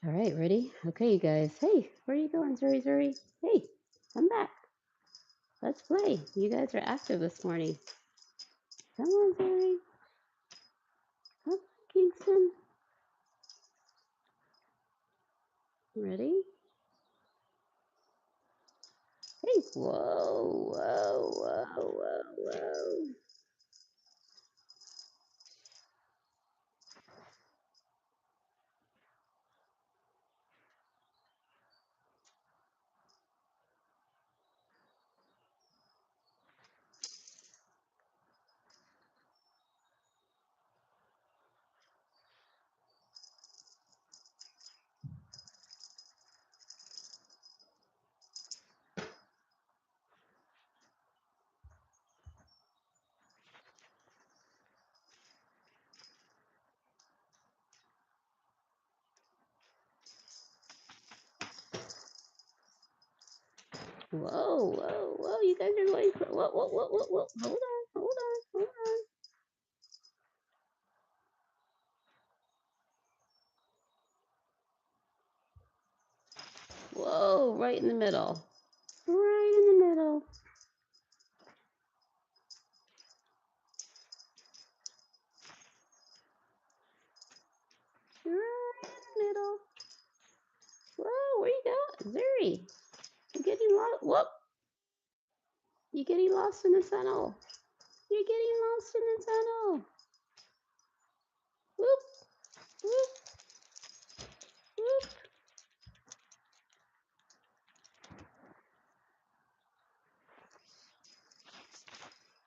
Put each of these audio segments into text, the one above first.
All right, ready? Okay, you guys. Hey, where are you going, Zuri Zuri? Hey, come back. Let's play. You guys are active this morning. Come on, Zuri. Come on, Kingston. Ready? Hey, whoa, whoa, whoa, whoa, whoa. Whoa, whoa, whoa. You guys are going for whoa, whoa, whoa, whoa, whoa. Hold on, hold on, hold on. Whoa, right in the middle. Right in the middle. Right in the middle. Whoa, where you going? Zuri, you're getting lost. Whoop. You're getting lost in the tunnel. You're getting lost in the tunnel. Whoop, whoop, whoop.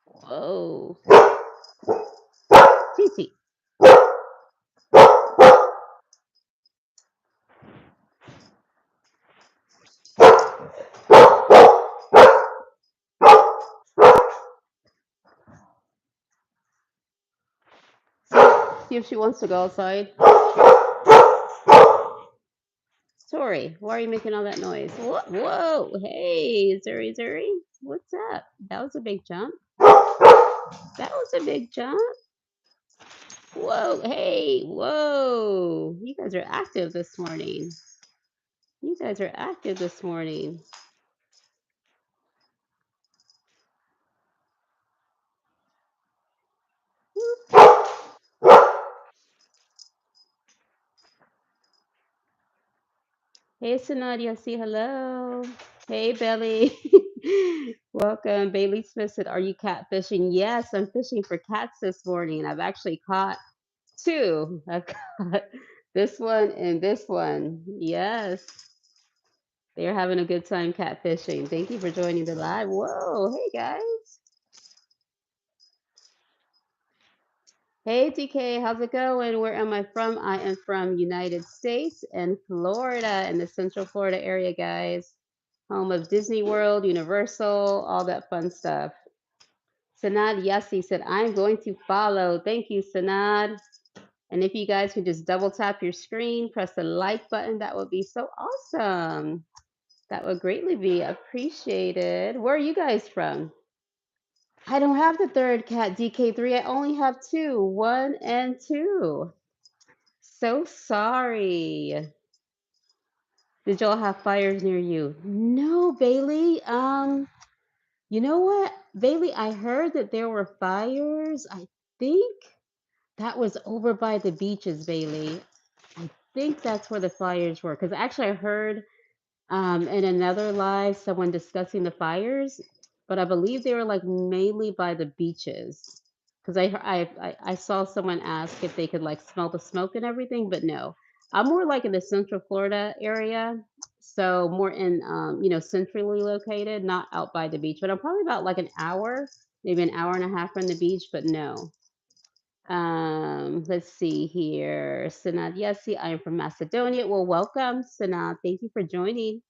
Whoa. Cece. See if she wants to go outside. Sorry, why are you making all that noise? Whoa, whoa. Hey, Zuri Zuri. What's up? That was a big jump. That was a big jump. Whoa, hey, whoa. You guys are active this morning. You guys are active this morning. Hey, Sanadia, say hello. Hey, Belly. Welcome. Bailey Smith said, are you catfishing? Yes, I'm fishing for cats this morning. I've actually caught two. I've got this one and this one. Yes, they're having a good time catfishing. Thank you for joining the live. Whoa, hey guys. Hey TK, how's it going? Where am I from? I am from United States and Florida, in the Central Florida area, guys. Home of Disney World, Universal, all that fun stuff. Sanad Yassi said, I'm going to follow. Thank you, Sanad. And if you guys can just double tap your screen, press the like button, that would be so awesome. That would greatly be appreciated. Where are you guys from? I don't have the third cat, DK3. I only have two, one and two. So sorry. Did y'all have fires near you? No, Bailey. You know what, Bailey? I heard that there were fires. I think that was over by the beaches, Bailey. I think that's where the fires were. Because actually, I heard in another live someone discussing the fires, but I believe they were like mainly by the beaches. Because I saw someone ask if they could like smell the smoke and everything, but no. I'm more like in the Central Florida area, so more in centrally located, not out by the beach. But I'm probably about like an hour, maybe an hour and a half from the beach, but no. Let's see here. Sanad, yes, see, I am from Macedonia. Well, welcome, Sanad. Thank you for joining.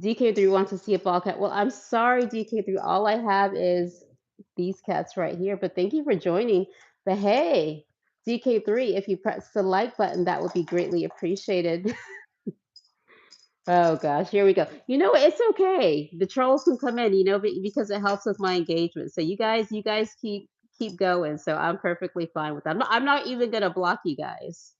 DK3 wants to see a ball cat. Well, I'm sorry, DK3. All I have is these cats right here. But thank you for joining. But hey, DK3, if you press the like button, that would be greatly appreciated. Oh gosh, here we go. You know what? It's okay. The trolls can come in, because it helps with my engagement. So you guys keep going. So I'm perfectly fine with that. I'm not even gonna block you guys.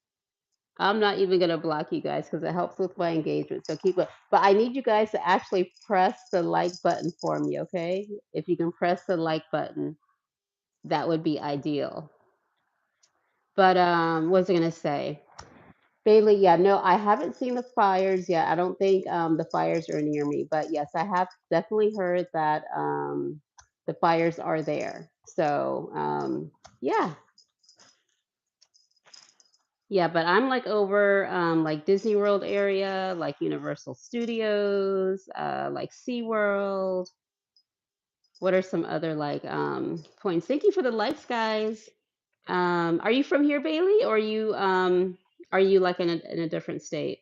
I'm not even gonna block you guys because it helps with my engagement. So keep it. But I need you guys to actually press the like button for me, okay? If you can press the like button, that would be ideal. But what was I gonna say? Bailey, yeah, no, I haven't seen the fires yet. I don't think the fires are near me, but yes, I have definitely heard that the fires are there. So yeah, yeah, but I'm like over like Disney World area, like Universal Studios, like SeaWorld. What are some other like points? Thank you for the likes, guys. Are you from here, Bailey, or are you like in a different state?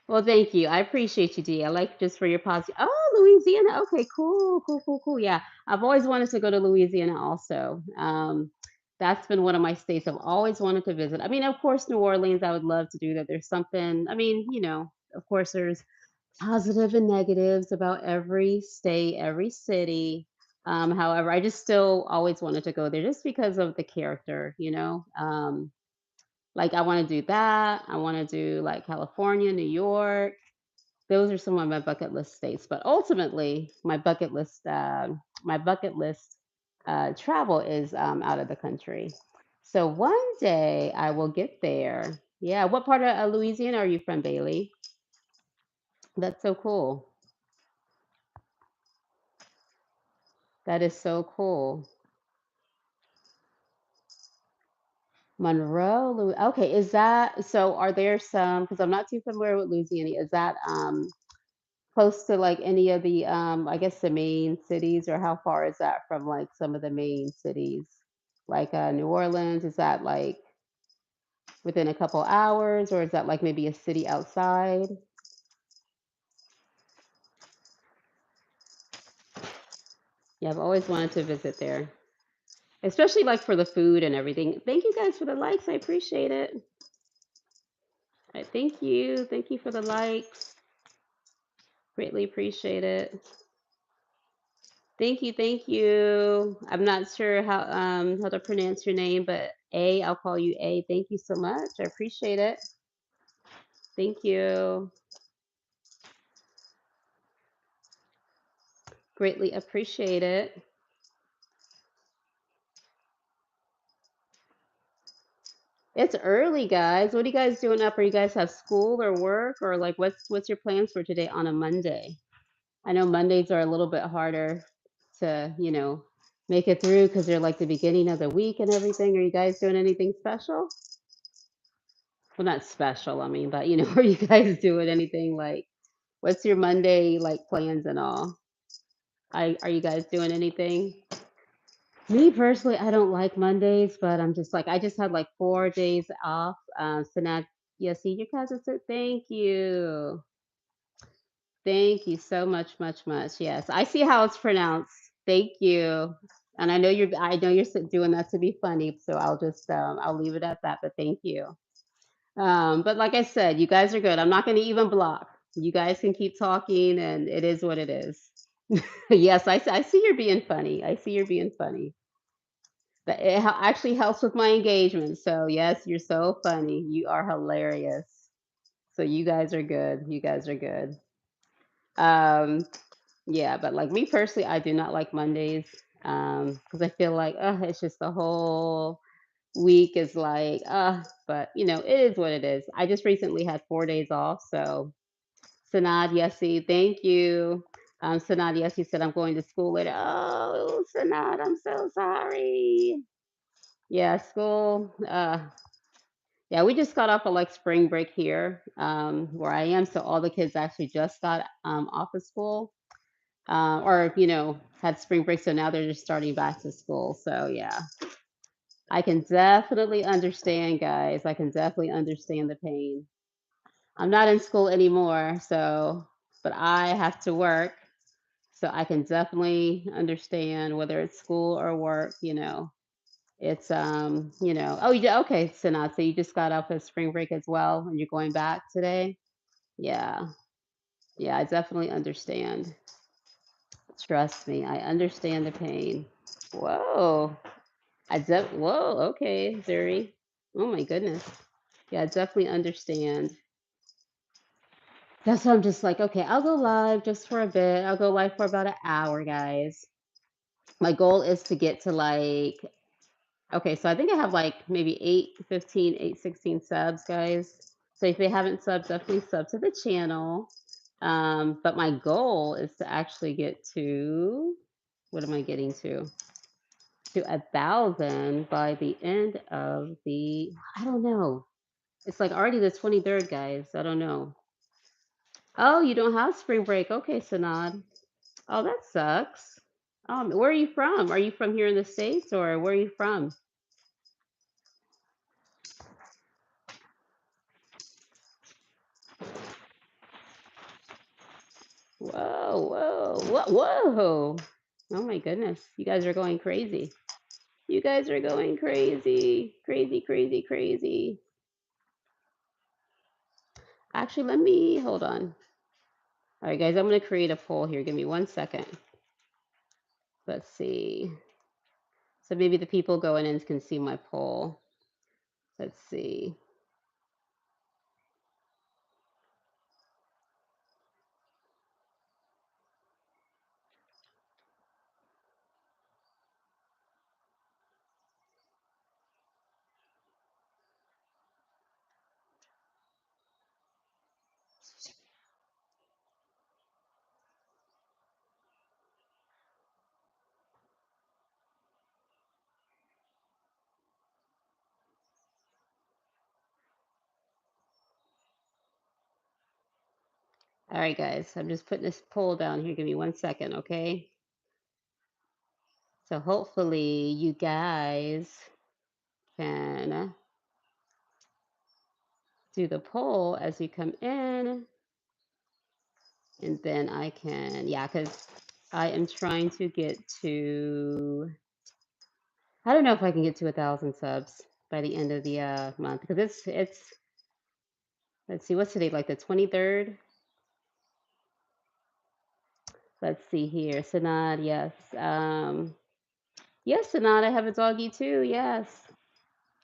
Well, thank you. I appreciate you, D. I like just for your positive. Oh, Louisiana. Okay, cool, cool, cool, cool. Yeah, I've always wanted to go to Louisiana also. That's been one of my states I've always wanted to visit. I mean, of course, New Orleans, I would love to do that. There's something, I mean, of course, there's positive and negatives about every state, every city. However, I just still always wanted to go there just because of the character. Like I want to do that. I want to do like California, New York. Those are some of my bucket list states. But ultimately, my bucket list travel is out of the country. So one day I will get there. Yeah. What part of Louisiana are you from, Bailey? That's so cool. That is so cool. Monroe, okay, is that so? Are there some? Because I'm not too familiar with Louisiana. Is that close to like any of the I guess the main cities, or how far is that from like some of the main cities? Like New Orleans, is that like within a couple hours, or is that like maybe a city outside? Yeah, I've always wanted to visit there, especially like for the food and everything. Thank you guys for the likes. I appreciate it. All right, thank you. Thank you for the likes. Greatly appreciate it. Thank you, thank you. I'm not sure how to pronounce your name, but A, I'll call you A. Thank you so much. I appreciate it. Thank you. Greatly appreciate it. It's early, guys. What are you guys doing up? Are you guys have school or work, or like what's your plans for today on a Monday? I know Mondays are a little bit harder to make it through because they're like the beginning of the week and everything. Are you guys doing anything special? Well, not special, I mean, but are you guys doing anything like what's your Monday like plans and all? Are you guys doing anything? Me personally, I don't like Mondays, but I'm just like I just had like 4 days off. So now, yeah, see your cousin said thank you. Thank you so much, much, much. Yes, I see how it's pronounced. Thank you. And I know you're doing that to be funny, so I'll leave it at that, but thank you. But like I said, you guys are good. I'm not going to even block. You guys can keep talking, and it is what it is. Yes, I see you're being funny. I see you're being funny. But actually helps with my engagement. So yes, you're so funny. You are hilarious. So you guys are good. You guys are good. Um, yeah, but like me personally, I do not like Mondays. Because I feel like, it's just the whole week is like, but it is what it is. I just recently had 4 days off, so Sanad Yessi, thank you. Sanad Yessi said I'm going to school later. Oh, Sanad, I'm so sorry. Yeah, school. Yeah, we just got off of like spring break here, where I am. So all the kids actually just got off of school, or had spring break. So now they're just starting back to school. So yeah, I can definitely understand, guys. I can definitely understand the pain. I'm not in school anymore, so but I have to work. So I can definitely understand whether it's school or work. It's oh, okay, Sanat. So you just got off of spring break as well and you're going back today? Yeah. Yeah, I definitely understand. Trust me, I understand the pain. Whoa. Whoa, okay, Zuri. Oh my goodness. Yeah, I definitely understand. That's why I'm just like, okay, I'll go live just for a bit. I'll go live for about an hour, guys. My goal is to get to like, okay, so I think I have like maybe 8, 15, 8, 16 subs, guys. So if they haven't subbed, definitely sub to the channel. But my goal is to actually get to, what am I getting to? To 1,000 by the end of the, I don't know. It's like already the 23rd, guys. I don't know. Oh, you don't have spring break. Okay, Sanad. Oh, that sucks. Where are you from? Are you from here in the States or where are you from? Whoa, whoa, whoa. Oh my goodness. You guys are going crazy. You guys are going crazy. Crazy, crazy, crazy. Actually, let me hold on. All right, guys, I'm going to create a poll here. Give me 1 second. Let's see. So maybe the people going in can see my poll. Let's see. All right, guys, I'm just putting this poll down here. Give me 1 second, okay? So hopefully you guys can do the poll as you come in. And then I can, yeah, because I am trying to get to, I don't know if I can get to 1,000 subs by the end of the month because let's see, what's today, like the 23rd? Let's see here. Sanad, yes. Yes, Sanad, I have a doggy too. Yes.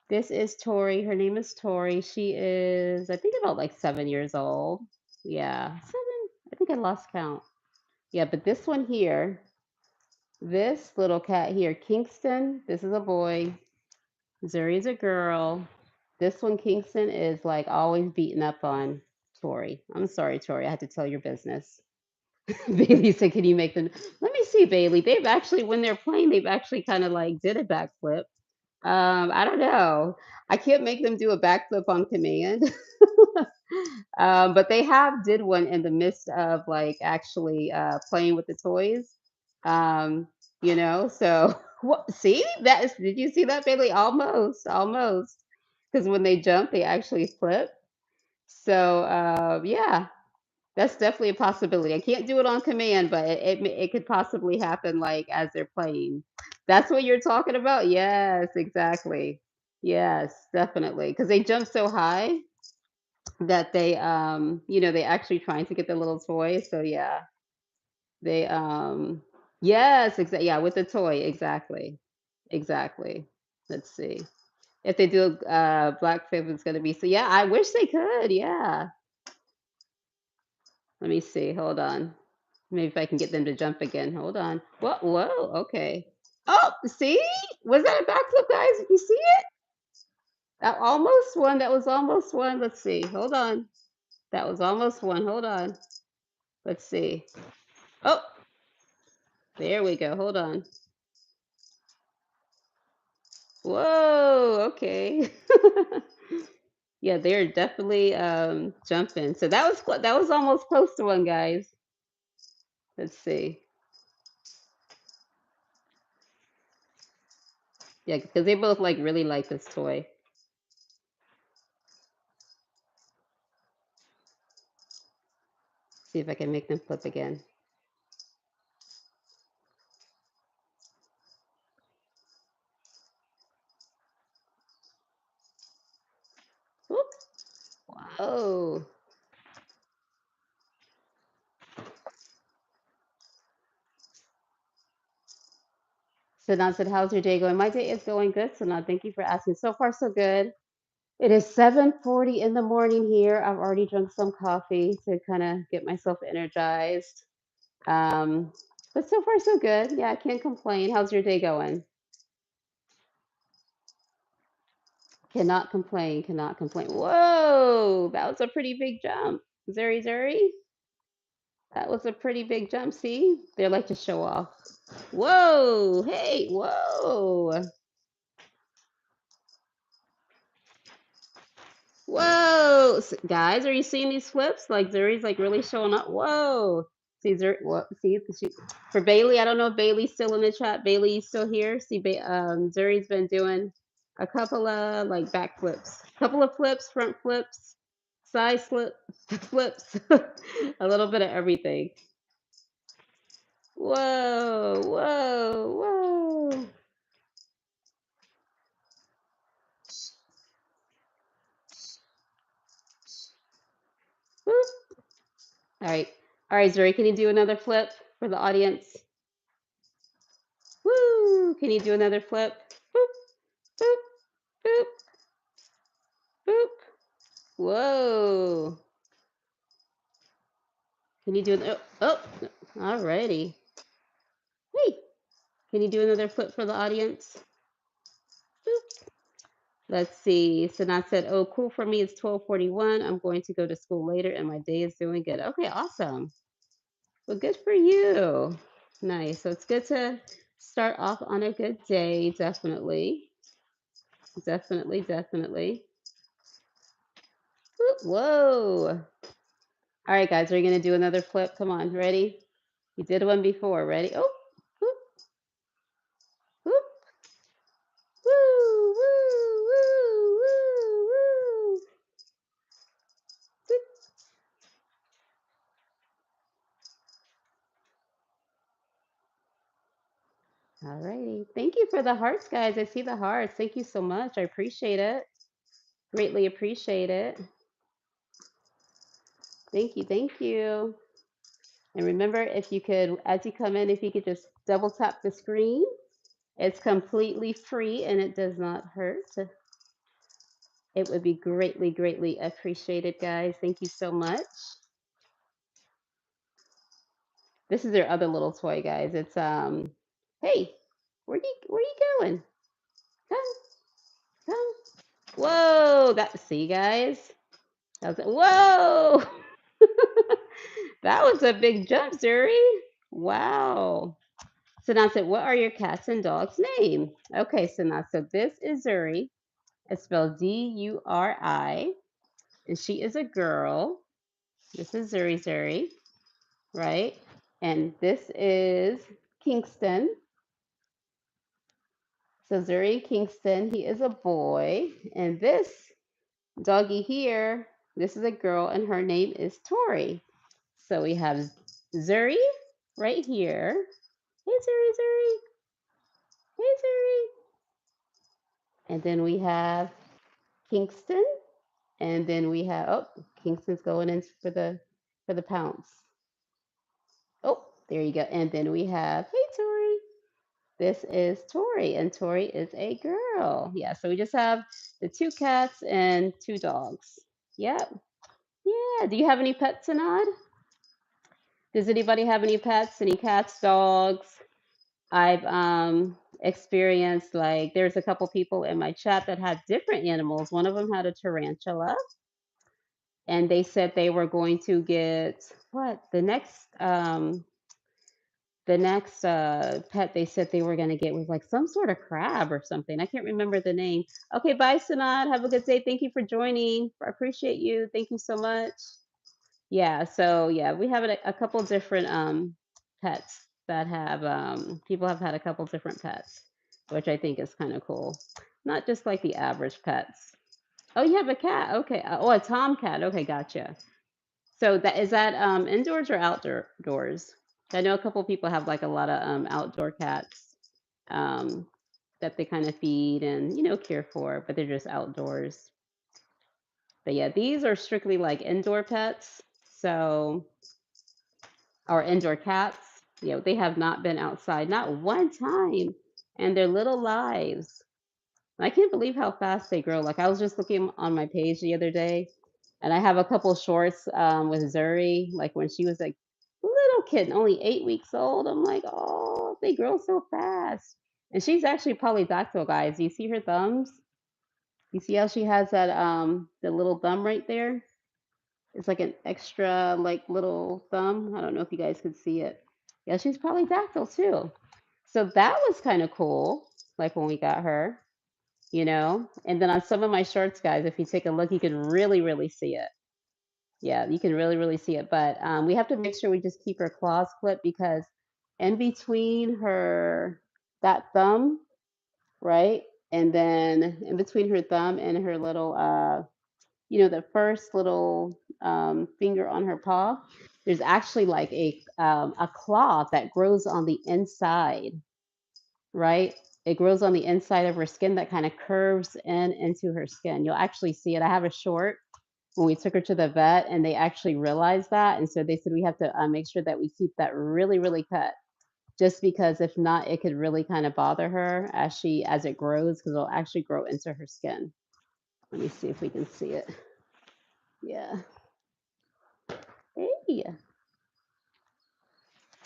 This is Tori. Her name is Tori. She is, I think, about like 7 years old. Yeah, 7. I think I lost count. Yeah, but this one here, this little cat here, Kingston, this is a boy. Zuri's a girl. This one, Kingston, is like always beating up on Tori. I'm sorry, Tori. I had to tell your business. Bailey said, "Can you make them?" Let me see, Bailey. They've actually, when they're playing, they've actually kind of like did a backflip. I don't know. I can't make them do a backflip on command. But they have did one in the midst of like actually playing with the toys. Um, so what, see that is, did you see that, Bailey? Almost. Because when they jump, they actually flip. So yeah, that's definitely a possibility. I can't do it on command, but it could possibly happen like as they're playing. That's what you're talking about? Yes, exactly. Yes, definitely. Because they jump so high that they actually trying to get the little toy. So yeah, they yes, exactly. Yeah, with the toy, exactly. Exactly. Let's see. If they do Black Flip, it's gonna be so yeah, I wish they could. Yeah. Let me see. Hold on. Maybe if I can get them to jump again. Hold on. Whoa, okay. Oh, see? Was that a backflip, guys? Did you see it? That almost one. That was almost one. Let's see. Hold on. That was almost one. Hold on. Let's see. Oh, there we go. Hold on. Whoa, okay. Yeah, they're definitely jumping. So that was almost close to one, guys. Let's see. Yeah, because they both like really like this toy. See if I can make them flip again. Whoop. Whoa. Sanat said, how's your day going? My day is going good, Sanat. Thank you for asking. So far, so good. It is 7:40 in the morning here. I've already drunk some coffee to kind of get myself energized. Um, but so far, so good. Yeah, I can't complain. How's your day going? Cannot complain. Cannot complain. Whoa, that was a pretty big jump. Zuri, Zuri. That was a pretty big jump. See, they like to show off. Whoa, hey, whoa. Whoa, guys, are you seeing these flips? Like Zuri's like really showing up. Whoa. See Zuri, what? See for Bailey. I don't know if Bailey's still in the chat. Bailey, you still here? See, Zuri's been doing a couple of like back flips, couple of flips, front flips, side flips, a little bit of everything. Whoa, whoa, whoa. Whoop. All right, all right, Zuri, can you do another flip for the audience? Woo! Can you do another flip? Boop, boop, boop, boop. Whoa. Can you do an alrighty. Hey, can you do another flip for the audience? Boop. Let's see. Sanat said, oh, cool for me. It's 12:41. I'm going to go to school later and my day is doing good. Okay, awesome. Well, good for you. Nice. So it's good to start off on a good day, definitely. Definitely, definitely. Whoa. All right, guys, are you going to do another flip? Come on, ready? You did one before. Ready? Oh, whoop, whoop, woo, woo, woo, woo, woo. All righty. Thank you for the hearts, guys. I see the hearts. Thank you so much. I appreciate it. Greatly appreciate it. Thank you. Thank you. And remember, if you could, as you come in, if you could just double tap the screen, it's completely free and it does not hurt. It would be greatly, greatly appreciated, guys. Thank you so much. This is their other little toy, guys. It's hey, where you going? Come, come. Whoa, that see guys? That was, whoa! That was a big jump, Zuri. Wow. So now said, what are your cats and dogs' name? Okay, so now so this is Zuri. It's spelled Duri, and she is a girl. This is Zuri, right? And this is Kingston. So Zuri Kingston, he is a boy. And this doggy here, this is a girl, and her name is Tori. So we have Zuri right here. Hey Zuri, Zuri. Hey Zuri. And then we have Kingston. And then we have Kingston's going in for the pounce. Oh, there you go. And then we have hey Tori. This is Tori, and Tori is a girl. Yeah, so we just have the two cats and two dogs. Yep. Yeah. Do you have any pets, Anad? Does anybody have any pets? Any cats, dogs? I've experienced like there's a couple people in my chat that had different animals. One of them had a tarantula, and they said they were going to get what the next pet they said they were going to get was like some sort of crab or something. I can't remember the name. Okay, bye, Sanad. Have a good day. Thank you for joining. I appreciate you. Thank you so much. Yeah, so yeah, we have a couple different pets that have people have had a couple different pets, which I think is kind of cool. Not just like the average pets. Oh, you have a cat. Okay. Oh, a tomcat. Okay, gotcha. So that is that indoors or outdoors? I know a couple people have like a lot of outdoor cats um, that they kind of feed and care for, but they're just outdoors. But yeah, these are strictly like indoor pets. So our indoor cats, they have not been outside, not one time. and their little lives. I can't believe how fast they grow. Like I was just looking on my page the other day, and I have a couple shorts with Zuri, like when she was like little kid, only 8 weeks old. I'm like, oh, they grow so fast. And she's actually polydactyl, guys. You see her thumbs? You see how she has that the little thumb right there? It's like an extra like little thumb. I don't know if you guys could see it. Yeah, she's polydactyl too. So that was kind of cool. Like when we got her, you know. And then on some of my shorts, guys, if you take a look, you can really, really see it. Yeah, you can really, really see it. But we have to make sure we just keep her claws clipped because in between her that thumb, right, and then in between her thumb and her little the first little finger on her paw, there's actually like a claw that grows on the inside, right? It grows on the inside of her skin that kind of curves in into her skin. You'll actually see it. I have a short when we took her to the vet, and they actually realized that, and so they said we have to make sure that we keep that really, really cut, just because if not, it could really kind of bother her as it grows, because it'll actually grow into her skin. Let me see if we can see it. Yeah. Hey.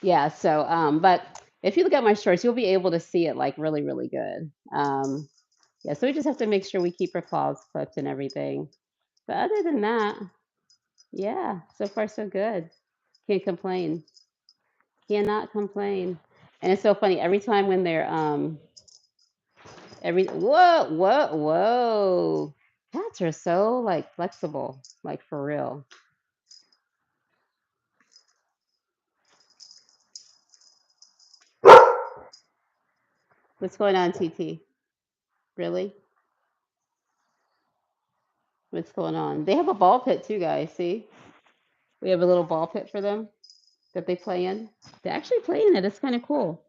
Yeah, so but if you look at my shorts, you'll be able to see it like really, really good. Yeah, so we just have to make sure we keep her claws clipped and everything. But other than that, yeah, so far so good. Can't complain. Cannot complain. And it's so funny every time when they're every whoa. Cats are so like flexible, like for real. What's going on, TT? Really? What's going on? They have a ball pit too, guys. See? We have a little ball pit for them that they play in. They actually play in it. It's kind of cool.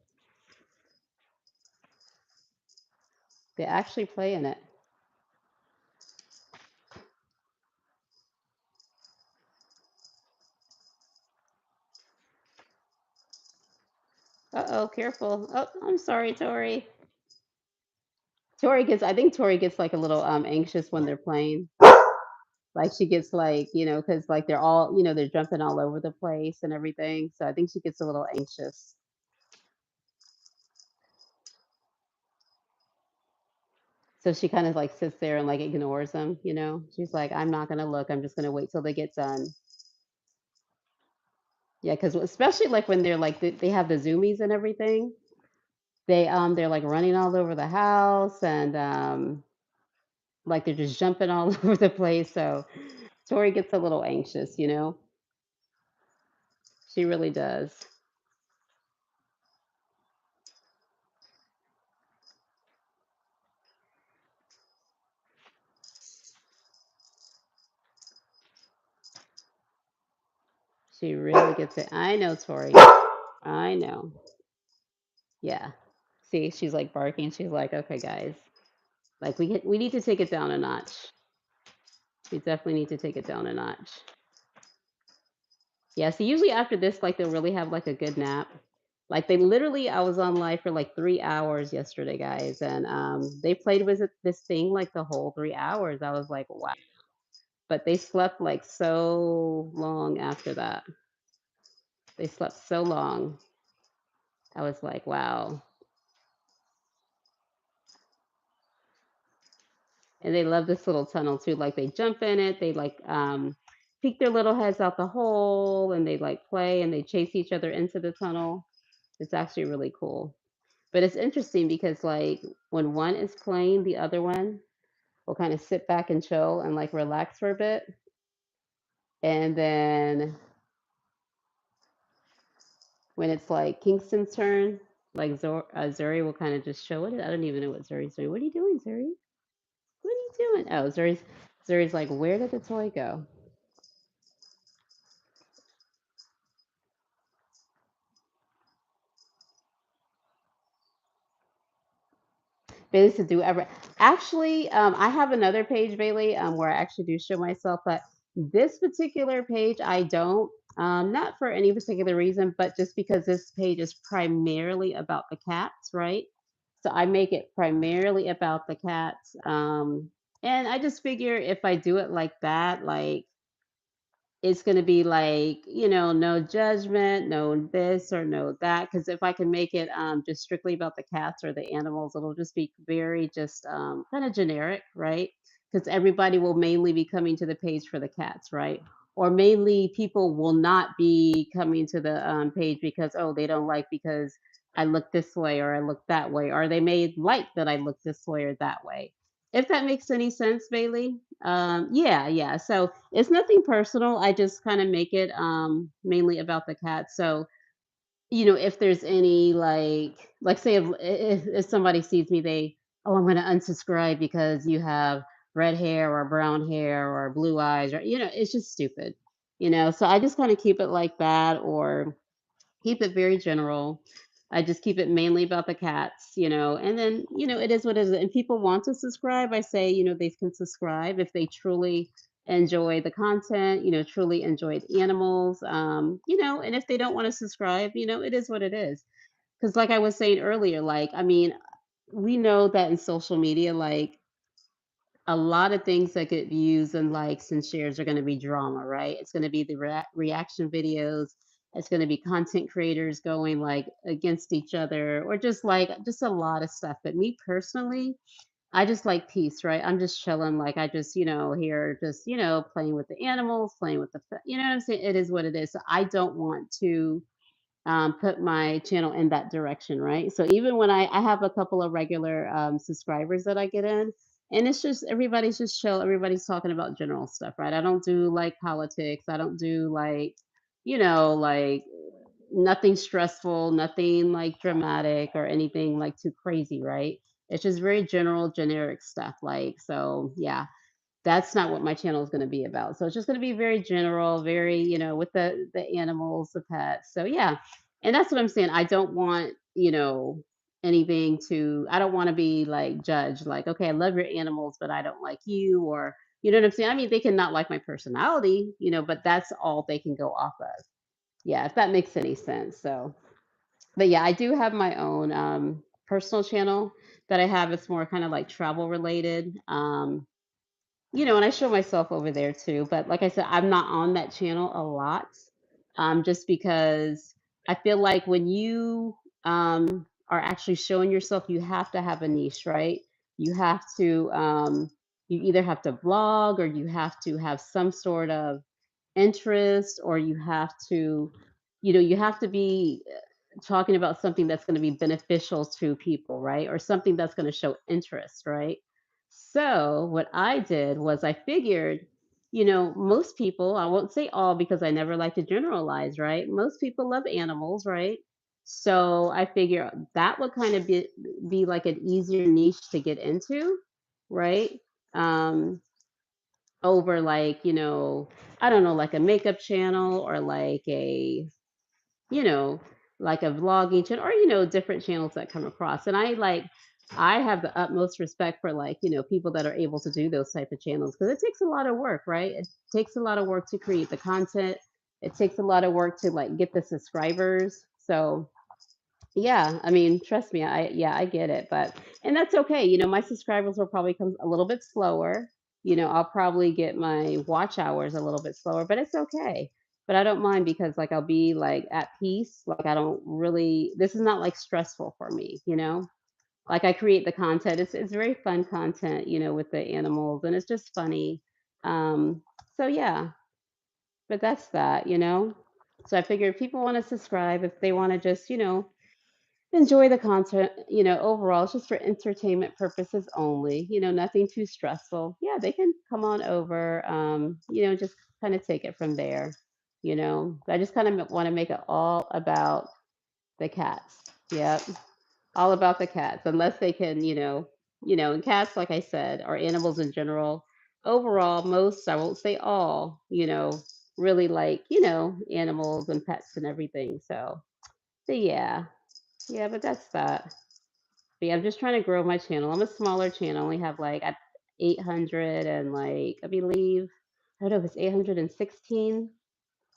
They actually play in it. Uh-oh, careful. Oh, I'm sorry, Tori. I think Tori gets like a little anxious when they're playing. Like she gets like, because like they're all, they're jumping all over the place and everything. So I think she gets a little anxious. So she kind of like sits there and like ignores them. She's like, I'm not gonna look. I'm just gonna wait till they get done. Yeah, because especially like when they're like they have the zoomies and everything. They're like running all over the house and like they're just jumping all over the place. So Tori gets a little anxious. She really does. She really gets it. I know, Tori. I know. Yeah. See, she's like barking. She's like, okay, guys, like we need to take it down a notch. We definitely need to take it down a notch. Yeah. So usually after this, like they'll really have like a good nap. Like they literally, I was on live for like 3 hours yesterday, guys, and they played with this thing like the whole 3 hours. I was like, wow. But they slept like so long after that. They slept so long. I was like, wow. And they love this little tunnel too. Like they jump in it, they like peek their little heads out the hole, and they like play and they chase each other into the tunnel. It's actually really cool. But it's interesting because like when one is playing, the other one will kind of sit back and chill and like relax for a bit. And then when it's like Kingston's turn, like Zuri will kind of just show it. I don't even know what Zuri's doing. What are you doing, Zuri? What are you doing? Oh, Zuri's like, where did the toy go? Bailey's to do ever. Actually, I have another page, Bailey, where I actually do show myself, but this particular page I don't. Not for any particular reason, but just because this page is primarily about the cats, right? So I make it primarily about the cats. And I just figure if I do it like that, like it's going to be like, no judgment, no this or no that. Because if I can make it just strictly about the cats or the animals, it'll just be very just kind of generic, right? Because everybody will mainly be coming to the page for the cats, right? Or mainly people will not be coming to the page because, oh, they don't like because I look this way or I look that way, or they may like that I look this way or that way. If that makes any sense, Bailey. Yeah, yeah. So it's nothing personal. I just kind of make it mainly about the cat. So, if there's any like say if somebody sees me, oh, I'm going to unsubscribe because you have red hair or brown hair or blue eyes, or it's just stupid. So I just kind of keep it like that, or keep it very general. I just keep it mainly about the cats, and then, it is what it is. And people want to subscribe. I say, they can subscribe if they truly enjoy the content, truly enjoy the animals, and if they don't want to subscribe, it is what it is. Because, like I was saying earlier, like, I mean, we know that in social media, like, a lot of things that get views and likes and shares are going to be drama, right? It's going to be the reaction videos. It's going to be content creators going like against each other, or just a lot of stuff. But me personally, I just like peace, right? I'm just chilling. Like I just, here, just, playing with the animals, playing with you know what I'm saying? It is what it is. So I don't want to put my channel in that direction, right? So even when I have a couple of regular subscribers that I get in, and it's just everybody's just chill, everybody's talking about general stuff, right? I don't do like politics, I don't do like, like nothing stressful, nothing like dramatic or anything like too crazy, right? It's just very general, generic stuff. Like, so yeah, that's not what my channel is going to be about. So it's just going to be very general, very, with the animals, the pets. So yeah. And that's what I'm saying. I don't want, anything to I don't want to be like judged like, okay, I love your animals, but I don't like you, or you know what I'm saying? I mean, they can not like my personality, but that's all they can go off of. Yeah, if that makes any sense. So, but yeah, I do have my own personal channel that I have. It's more kind of like travel related. And I show myself over there too. But like I said, I'm not on that channel a lot, just because I feel like when you are actually showing yourself, you have to have a niche, right? You have to, you either have to vlog, or you have to have some sort of interest, or you have to, you have to be talking about something that's going to be beneficial to people, right? Or something that's going to show interest, right? So, what I did was I figured, most people, I won't say all because I never like to generalize, right? Most people love animals, right? So, I figure that would kind of be like an easier niche to get into, right? Um, Over like, I don't know, like a makeup channel, or like you know, like a vlogging channel, or different channels that come across. And I have the utmost respect for like, people that are able to do those type of channels, because it takes a lot of work, right? It takes a lot of work to create the content. It takes a lot of work to like get the subscribers. So yeah, I mean, trust me, I get it, but and that's okay. My subscribers will probably come a little bit slower. I'll probably get my watch hours a little bit slower, but it's okay. But I don't mind, because like I'll be like at peace. Like I don't really this is not like stressful for me. Like I create the content. It's very fun content, with the animals, and it's just funny. So yeah, but that's that. So I figured people want to subscribe if they want to just, enjoy the content, overall. It's just for entertainment purposes only, nothing too stressful. Yeah, they can come on over, just kind of take it from there. I just kind of want to make it all about the cats. Yep, all about the cats, unless they can, and cats, like I said, or animals in general. Overall, most, I won't say all, really like, animals and pets and everything. So yeah, yeah, but that's that. But yeah, I'm just trying to grow my channel. I'm a smaller channel. I only have like 800 and like I believe I don't know if it's 816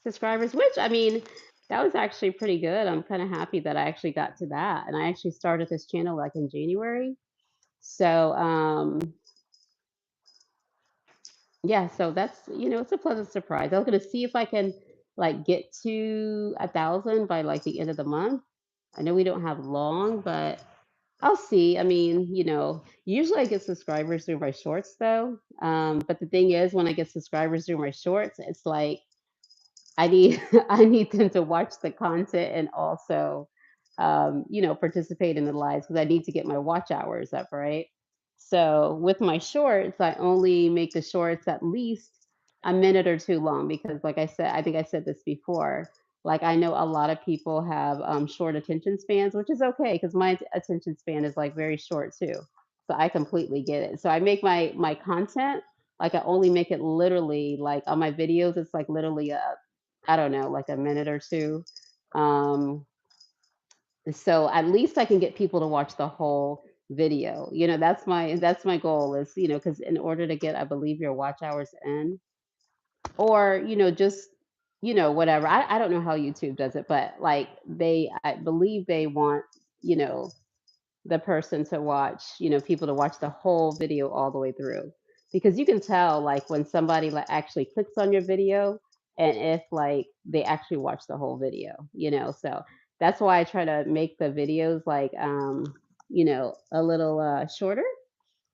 subscribers. Which I mean, That was actually pretty good. I'm kind of happy that I actually got to that. And I actually started this channel like in January. So, yeah, so that's, it's a pleasant surprise. I was gonna see if I can like get to 1,000 by like the end of the month. I know we don't have long, but I'll see. I mean, usually I get subscribers through my shorts though. But the thing is, when I get subscribers through my shorts, it's like I need I need them to watch the content and also, participate in the lives because I need to get my watch hours up, right? So with my shorts, I only make the shorts at least a minute or two long because, like I said, I think I said this before. Like I know a lot of people have short attention spans, which is okay because my attention span is like very short too. So I completely get it. So I make my content like I only make it literally like on my videos. It's like literally I don't know, like a minute or two. Um, so at least I can get people to watch the whole video. That's my goal is, because in order to get, I believe, your watch hours in, or, just, whatever. I don't know how YouTube does it, but like I believe they want, you know, the person to watch, people to watch the whole video all the way through. Because you can tell like when somebody like actually clicks on your video and if like they actually watch the whole video. So that's why I try to make the videos like a little shorter,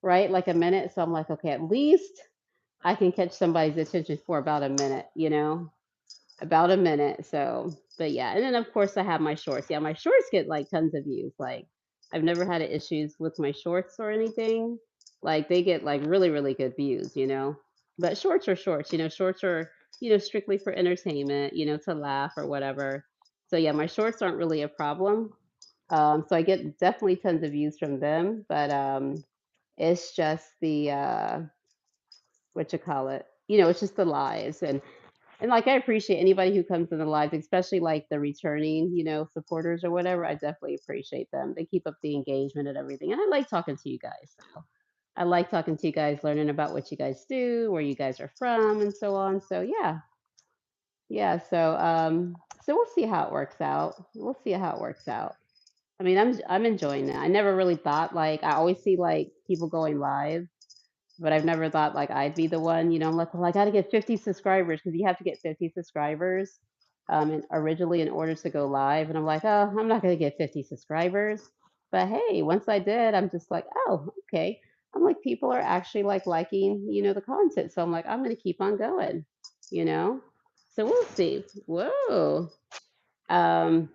right? Like a minute. So I'm like, okay, at least I can catch somebody's attention for about a minute. About a minute. So, but yeah, and then of course I have my shorts. Yeah, my shorts get like tons of views. Like I've never had issues with my shorts or anything. Like they get like really, really good views. But shorts are shorts. Shorts are, strictly for entertainment, to laugh or whatever. So yeah, my shorts aren't really a problem. So I get definitely tons of views from them, but it's just the what you call it. It's just the lives and like I appreciate anybody who comes in the lives, especially like the returning, supporters or whatever. I definitely appreciate them. They keep up the engagement and everything. And I like talking to you guys. So I like talking to you guys, learning about what you guys do, where you guys are from, and so on. So yeah. Yeah. So we'll see how it works out. We'll see how it works out. I mean, I'm enjoying it. I never really thought like I always see like people going live but I've never thought like I'd be the one. I'm like, well, I got to get 50 subscribers because you have to get 50 subscribers and originally in order to go live. And I'm like, oh, I'm not going to get 50 subscribers. But hey, once I did, I'm just like, oh, okay. I'm like, people are actually like liking, the content. So I'm like, I'm going to keep on going, you know? So we'll see. Whoa. Um,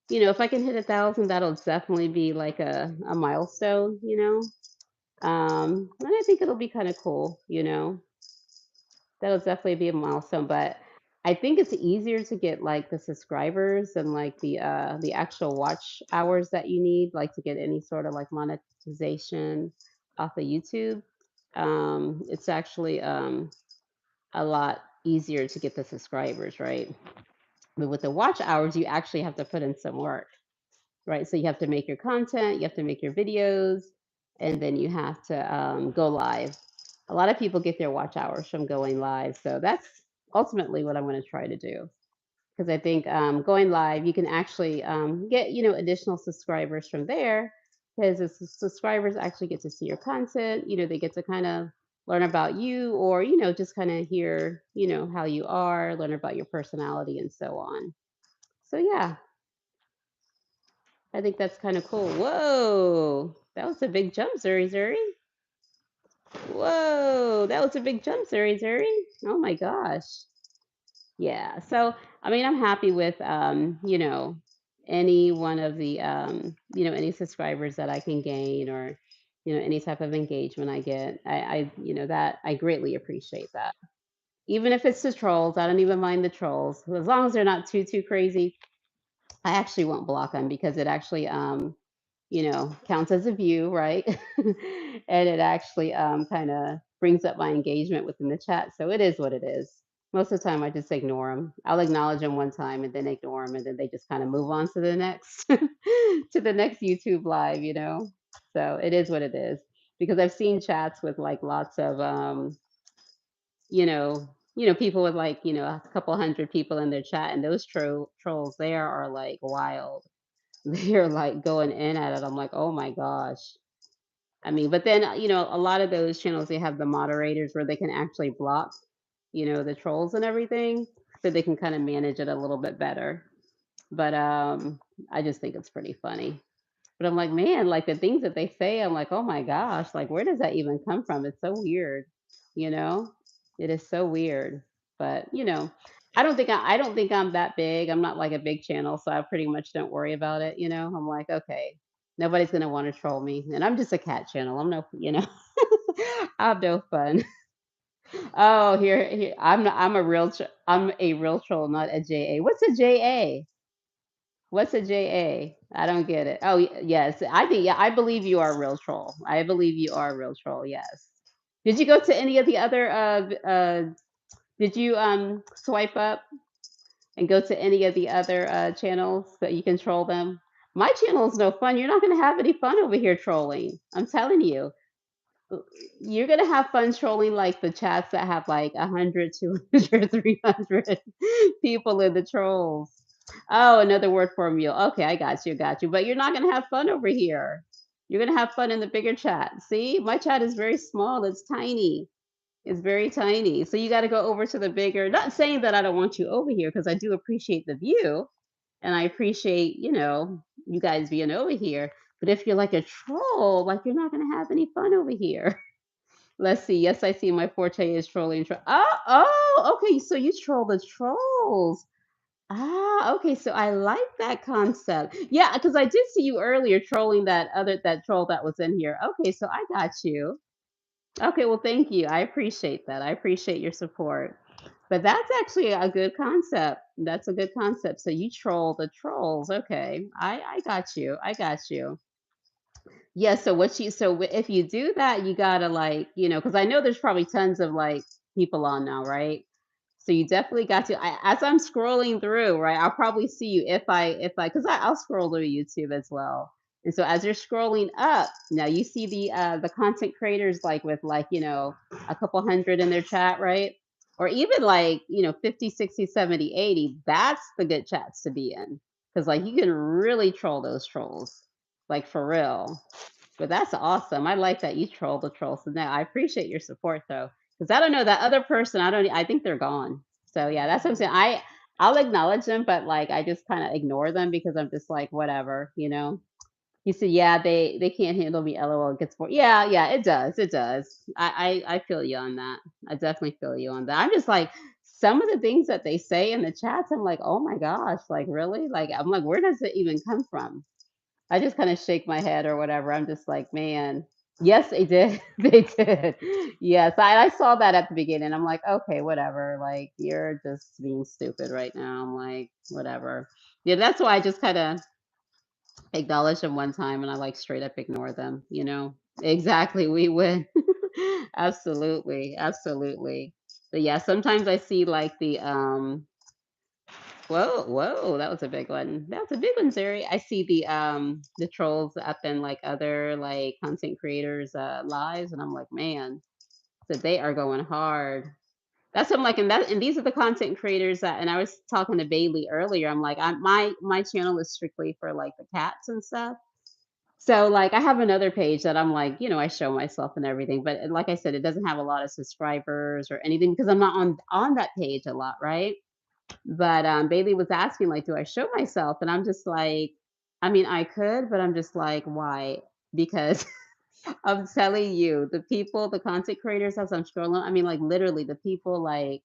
if I can hit 1,000, that'll definitely be like a milestone. And I think it'll be kind of cool. That'll definitely be a milestone, but I think it's easier to get like the subscribers and like the actual watch hours that you need, like to get any sort of like monetization off of YouTube. It's actually a lot easier to get the subscribers, right? But with the watch hours, you actually have to put in some work, right? So you have to make your content, you have to make your videos, and then you have to go live. A lot of people get their watch hours from going live. So that's ultimately what I'm going to try to do. Because I think going live, you can actually get, additional subscribers from there. Because the subscribers actually get to see your content. They get to kind of learn about you or, just kind of hear, how you are, learn about your personality and so on. So yeah, I think that's kind of cool. Whoa, that was a big jump, Zuri Zuri. Whoa, that was a big jump, Zuri Zuri. Oh my gosh. Yeah. So, I mean, I'm happy with, any one of the, any subscribers that I can gain or, any type of engagement I get. That I greatly appreciate that. Even if it's the trolls, I don't even mind the trolls as long as they're not too crazy. I actually won't block them because it actually counts as a view, right? And it actually kind of brings up my engagement within the chat. So it is what it is. Most of the time, I just ignore them. I'll acknowledge them one time and then ignore them, and then they just kind of move on to the next to the next YouTube live. So it is what it is because I've seen chats with like lots of you know people with like, a couple hundred people in their chat, and those trolls there are like wild. They're like going in at it. I'm like, oh my gosh. I mean, but then, a lot of those channels, they have the moderators where they can actually block, the trolls and everything, so they can kind of manage it a little bit better. But I just think it's pretty funny. But I'm like, man, like the things that they say, I'm like, oh my gosh, like where does that even come from? It's so weird, you know? It is so weird. But, I don't think I'm that big. I'm not like a big channel, so I pretty much don't worry about it, I'm like, okay, nobody's gonna want to troll me. And I'm just a cat channel. I'm no, I have no fun. Oh, here, I'm a real troll, not a JA. What's a JA? What's a JA? I don't get it. Oh, yes. Yeah, I believe you are a real troll. I believe you are a real troll. Yes. Did you go to any of the other did you swipe up and go to any of the other channels so you can troll them? My channel is no fun. You're not going to have any fun over here trolling. I'm telling you. You're gonna have fun trolling like the chats that have like 100, 200, 300 people in the trolls. Oh, another word for mule. Okay, I got you. But you're not gonna have fun over here. You're gonna have fun in the bigger chat. See, my chat is very small. It's tiny. It's very tiny. So you got to go over to the bigger. Not saying that I don't want you over here because I do appreciate the view and I appreciate, you guys being over here. But if you're like a troll, like you're not gonna have any fun over here. Let's see. Yes, I see my forte is trolling. Okay. So you troll the trolls. Ah, okay. So I like that concept. Yeah, because I did see you earlier trolling that troll that was in here. Okay, so I got you. Okay, well, thank you. I appreciate that. I appreciate your support. But that's actually a good concept. That's a good concept. So you troll the trolls. Okay. I got you. I got you. Yeah, so if you do that, you gotta like, because I know there's probably tons of like people on now, right? So you definitely got to. As I'm scrolling through, right, I'll probably see you because I'll scroll through YouTube as well. And so as you're scrolling up, now you see the content creators like with like, a couple hundred in their chat, right? Or even like, 50, 60, 70, 80. That's the good chats to be in. Because like you can really troll those trolls. Like for real. But that's awesome. I like that you troll the trolls. So now I appreciate your support though. Because I don't know that other person, I think they're gone. So yeah, that's what I'm saying. I'll acknowledge them, but like I just kind of ignore them because I'm just like, whatever. You said, yeah, they can't handle me, LOL, it gets bored. Yeah, yeah, it does. It does. I feel you on that. I definitely feel you on that. I'm just like some of the things that they say in the chats, I'm like, oh my gosh, like really? Like I'm like, where does it even come from? I just kind of shake my head or whatever. I'm just like, man, yes, they did. They did. Yes, I saw that at the beginning. I'm like, okay, whatever. Like, you're just being stupid right now. I'm like, whatever. Yeah, that's why I just kind of acknowledge them one time and I like straight up ignore them. Exactly. We win. Absolutely. Absolutely. But yeah, sometimes I see like whoa, whoa, that was a big one. That was a big one, Zuri. I see the trolls up in like other like content creators lives and I'm like, man, so they are going hard. That's what I'm like, and these are the content creators that and I was talking to Bailey earlier. I'm like, my channel is strictly for like the cats and stuff. So like I have another page that I'm like, I show myself and everything, but like I said, it doesn't have a lot of subscribers or anything because I'm not on that page a lot, right? But Bailey was asking, like, do I show myself? And I'm just like, I mean, I could, but I'm just like, why? Because I'm telling you, the people, the content creators, as I'm scrolling, I mean, like, literally, the people, like,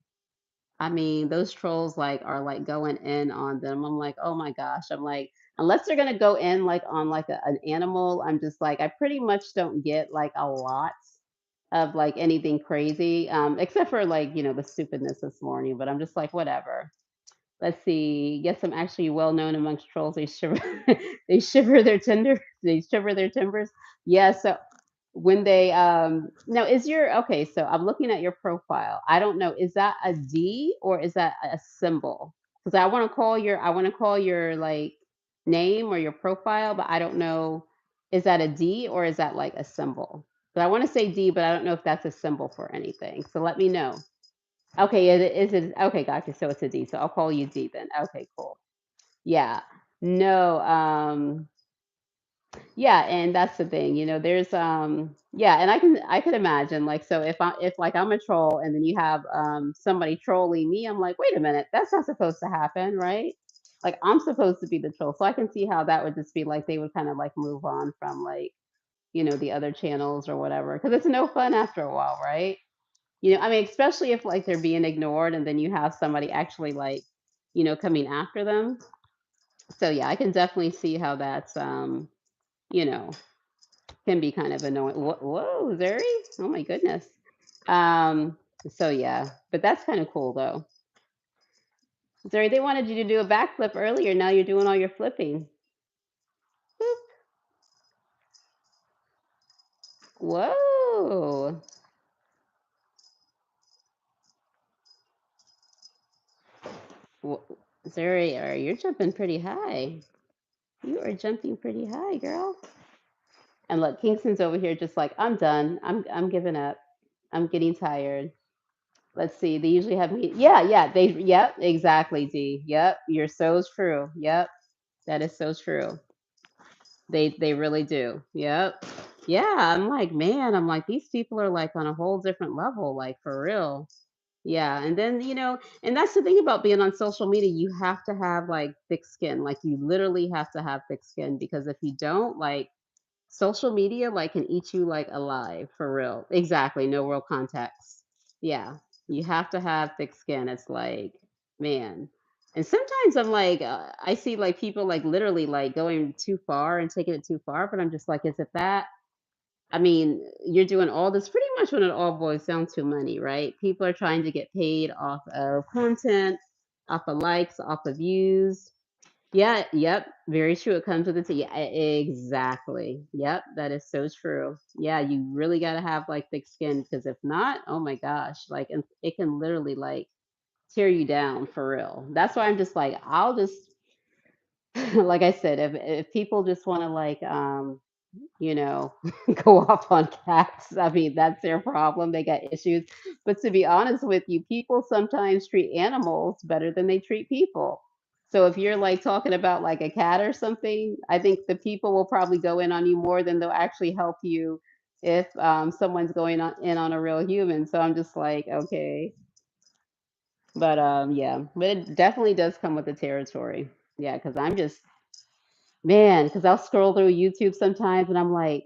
I mean, those trolls, like, are like going in on them. I'm like, oh my gosh. I'm like, unless they're gonna go in like on like an animal, I'm just like, I pretty much don't get like a lot of like anything crazy, except for like, the stupidness this morning. But I'm just like, whatever. Let's see. Yes, I'm actually well known amongst trolls. They shiver, they shiver their tinder, they shiver their timbers. Yeah. So when they now is your okay? So I'm looking at your profile. I don't know. Is that a D or is that a symbol? Because I want to call your like name or your profile, but I don't know. Is that a D or is that like a symbol? But I want to say D, but I don't know if that's a symbol for anything. So let me know. Okay, is it okay, gotcha. So it's a D. So I'll call you D then. Okay, cool. Yeah. No, yeah, and that's the thing, there's yeah, and I could imagine like so if like I'm a troll and then you have somebody trolling me, I'm like, wait a minute, that's not supposed to happen, right? Like I'm supposed to be the troll. So I can see how that would just be like they would kind of like move on from like, the other channels or whatever. Because it's no fun after a while, right? I mean, especially if like they're being ignored and then you have somebody actually like, coming after them. So yeah, I can definitely see how that's you know, can be kind of annoying. Whoa, Zuri? Oh my goodness. Um, so yeah, but that's kind of cool though. Zuri, they wanted you to do a backflip earlier. Now you're doing all your flipping. Whoa. Wh- Zuri, you're jumping pretty high. You are jumping pretty high, girl. And look, Kingston's over here just like, I'm done. I'm giving up. I'm getting tired. Let's see. They usually have me. Yeah, yeah. Yep, exactly, D. Yep. You're so true. Yep. That is so true. They really do. Yep. Yeah, I'm like, man, I'm like, these people are like on a whole different level, like for real. Yeah, and then, and that's the thing about being on social media, you have to have like thick skin. Like you literally have to have thick skin because if you don't, like social media like can eat you like alive for real. Exactly, no real context. Yeah, you have to have thick skin. It's like, man. And sometimes I'm like, I see like people like literally like going too far and taking it too far, but I'm just like, is it that? I mean, you're doing all this pretty much when it all boils down to money, right? People are trying to get paid off of content, off of likes, off of views. Yeah, yep, very true. It comes with it. Yeah, exactly. Yep, that is so true. Yeah, you really got to have like thick skin because if not, oh my gosh, like it can literally like tear you down for real. That's why I'm just like, I'll just like I said, if people just want to like you know, go off on cats. I mean, that's their problem. They got issues. But to be honest with you, people sometimes treat animals better than they treat people. So if you're like talking about like a cat or something, I think the people will probably go in on you more than they'll actually help you if someone's going on in on a real human. So I'm just like, okay. But yeah, but it definitely does come with the territory. Yeah, because I'm just man, because I'll scroll through YouTube sometimes and I'm like,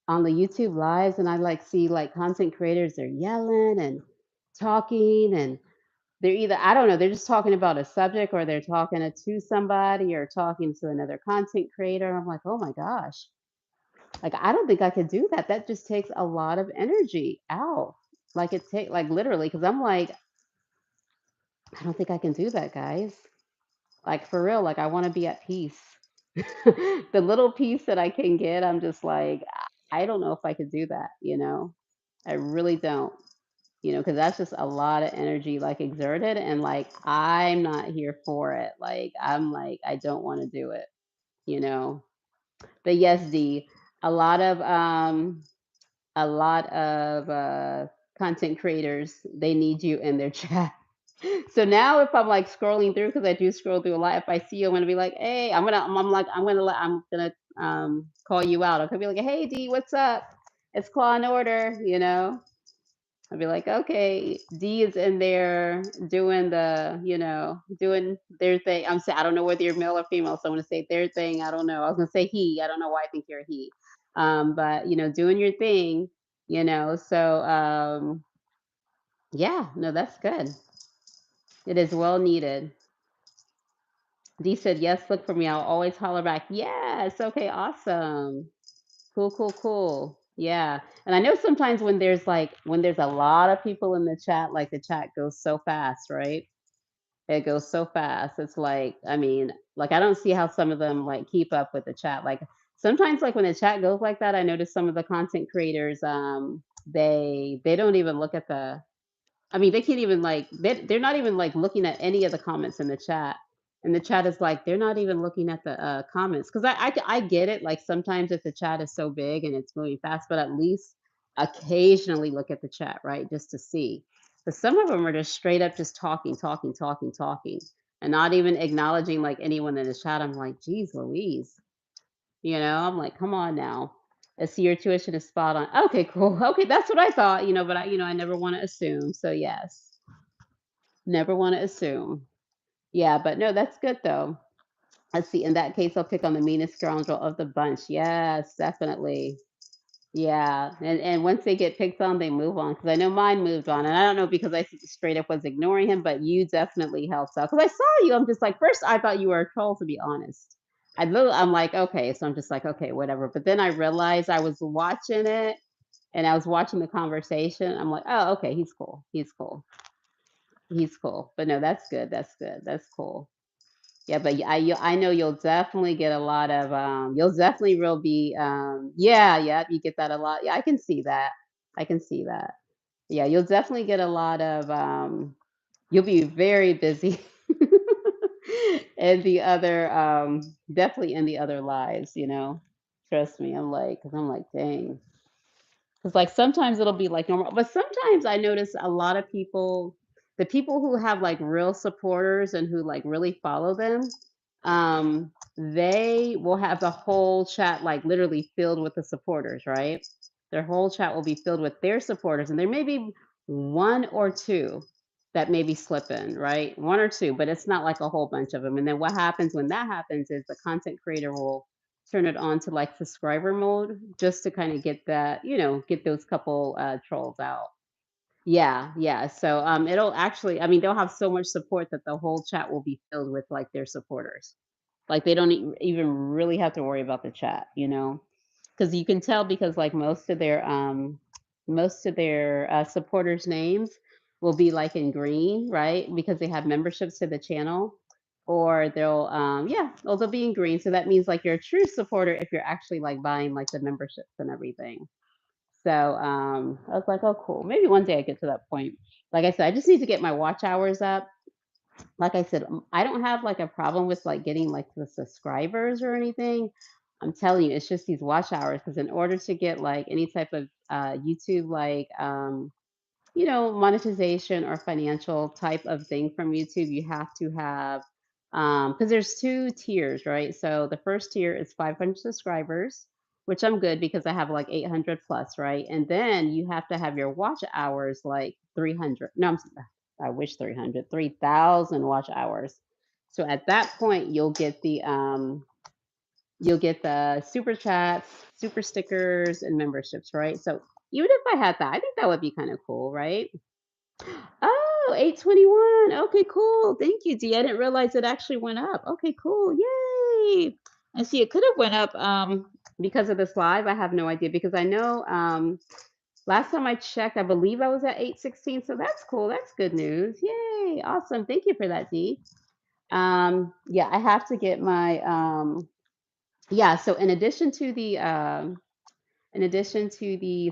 on the YouTube lives and I like see like content creators, they're yelling and talking and they're either, I don't know, they're just talking about a subject or they're talking to somebody or talking to another content creator. I'm like, oh my gosh. Like I don't think I could do that. That just takes a lot of energy out. Like it take like literally, because I'm like, I don't think I can do that, guys. Like for real, like I want to be at peace. The little peace that I can get, I'm just like, I don't know if I could do that. I really don't, because that's just a lot of energy like exerted and like I'm not here for it. Like I'm like I don't want to do it, you know. But yes, D, a lot of um a lot of content creators, they need you in their chat. So now if I'm like scrolling through because I do scroll through a lot, if I see you, I'm gonna be like, hey, I'm gonna call you out. I'm gonna be like, hey D, what's up? It's Claw and Order. I'd be like, okay, D is in there doing doing their thing. I don't know whether you're male or female, so I'm gonna say their thing. I don't know. I was gonna say he. I don't know why I think you're a he. But doing your thing. So yeah, no, that's good. It is well needed. D said, yes, look for me. I'll always holler back. Yes. Okay, awesome. Cool, cool, cool. Yeah. And I know sometimes when there's a lot of people in the chat, like the chat goes so fast, right? It goes so fast. It's like, I mean, like I don't see how some of them like keep up with the chat. Like sometimes like when the chat goes like that, I notice some of the content creators, they don't even look at I mean, they can't even like they're not even like looking at any of the comments in the chat. And the chat is like they're not even looking at the comments because I get it. Like sometimes if the chat is so big and it's moving fast, but at least occasionally look at the chat, right? Just to see. But some of them are just straight up just talking, talking, talking, talking, and not even acknowledging like anyone in the chat. I'm like, geez, Louise, I'm like, come on now. I see your tuition is spot on. Okay, cool. Okay, that's what I thought, but I never want to assume. So yes, never want to assume. Yeah, but no, that's good though. Let's see. In that case, I'll pick on the meanest scoundrel of the bunch. Yes, definitely. Yeah, and once they get picked on, they move on. Because I know mine moved on, and I don't know because straight up was ignoring him, but you definitely helped out. Because I saw you, I'm just like, first I thought you were a troll, to be honest. I'm like, okay, so I'm just like, okay, whatever. But then I realized I was watching it, and I was watching the conversation. I'm like, oh, okay, he's cool. He's cool. He's cool. But no, that's good. That's good. That's cool. Yeah, but I know you'll definitely get a lot of you'll definitely will be yeah, yeah, you get that a lot. Yeah, I can see that. I can see that. Yeah, you'll definitely get a lot of you'll be very busy and the other definitely in the other lives. Trust me. I'm like, dang. Because like sometimes it'll be like normal, but sometimes I notice a lot of people, the people who have like real supporters and who like really follow them, they will have the whole chat like literally filled with the supporters, right? Their whole chat will be filled with their supporters, and there may be one or two that maybe slip in, right? One or two, but it's not like a whole bunch of them. And then what happens when that happens is the content creator will turn it on to like subscriber mode just to kind of get that, get those couple trolls out. Yeah, yeah. So it'll actually, I mean, they'll have so much support that the whole chat will be filled with like their supporters. Like they don't even really have to worry about the chat. Because you can tell because like most of their supporters names will be like in green, right? Because they have memberships to the channel, or they'll be in green. So that means like you're a true supporter if you're actually like buying like the memberships and everything. So I was like, oh cool, maybe one day I get to that point. Like I said, I just need to get my watch hours up. Like I said, I don't have like a problem with like getting like the subscribers or anything. I'm telling you, it's just these watch hours. Because in order to get like any type of YouTube like monetization or financial type of thing from YouTube, you have to have because there's two tiers, right? So the first tier is 500 subscribers, which I'm good because I have like 800 plus, right? And then you have to have your watch hours like 300. No, I wish 300, 3,000 watch hours. So at that point, you'll get the super chats, super stickers, and memberships, right? So even if I had that, I think that would be kind of cool, right? Oh, 821. Okay, cool. Thank you, D. I didn't realize it actually went up. Okay, cool. Yay. And see, it could have went up because of this live. I have no idea because I know last time I checked, I believe I was at 816. So that's cool. That's good news. Yay. Awesome. Thank you for that, D. Yeah, I have to get my yeah, so in addition to the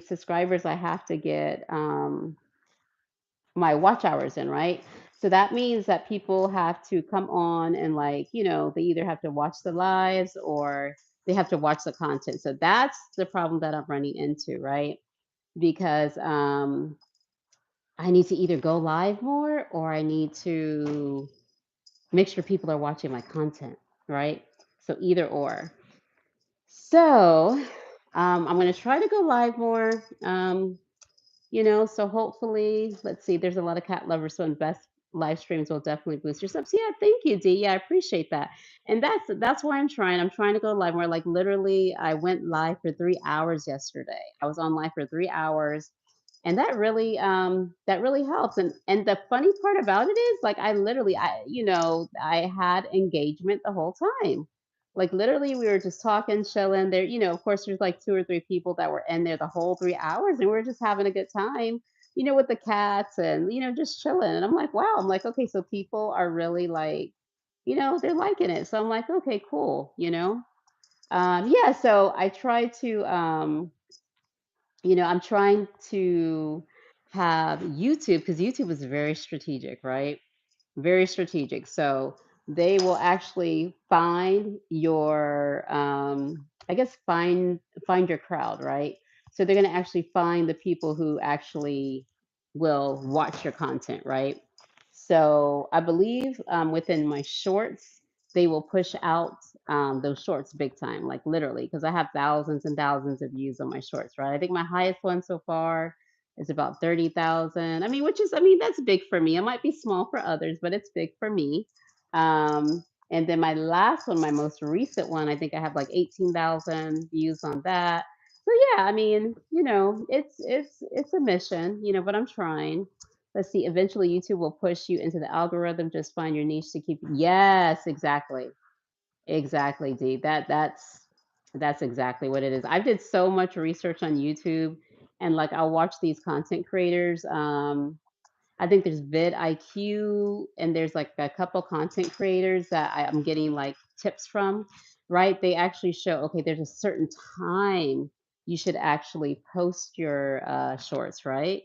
subscribers, I have to get my watch hours in, right? So that means that people have to come on and like, they either have to watch the lives or they have to watch the content. So that's the problem that I'm running into, right? Because I need to either go live more or I need to make sure people are watching my content, right? So either or. So I'm going to try to go live more. So hopefully, let's see, there's a lot of cat lovers, so best live streams will definitely boost your subs. Yeah, thank you, D. Yeah, I appreciate that. And that's why I'm trying. I'm trying to go live more. Like literally, I went live for 3 hours yesterday. I was on live for 3 hours. And that really helps. And the funny part about it is like I had engagement the whole time. Like literally we were just talking, chilling there. Of course there's like two or three people that were in there the whole 3 hours and we were just having a good time, with the cats and, just chilling. And I'm like, wow, I'm like, okay, so people are really like, they're liking it. So I'm like, okay, cool. Yeah, so I try to I'm trying to have YouTube because YouTube is very strategic, right? Very strategic. So they will actually find your, I guess, find your crowd, right? So they're going to actually find the people who actually will watch your content, right? So I believe within my shorts, they will push out those shorts big time, like literally, because I have thousands and thousands of views on my shorts, right? I think my highest one so far is about 30,000. I mean, which is, I mean, that's big for me. It might be small for others, but it's big for me. And then my last one, my most recent one, I think I have like 18,000 views on that. So yeah, I mean, it's a mission, but I'm trying. Let's see. Eventually, YouTube will push you into the algorithm. Just find your niche to keep. Yes, exactly, exactly, D. That's exactly what it is. I did so much research on YouTube, and like I'll watch these content creators. I think there's vidIQ, and there's like a couple content creators that I'm getting like tips from, right? They actually show, okay, there's a certain time you should actually post your shorts, right?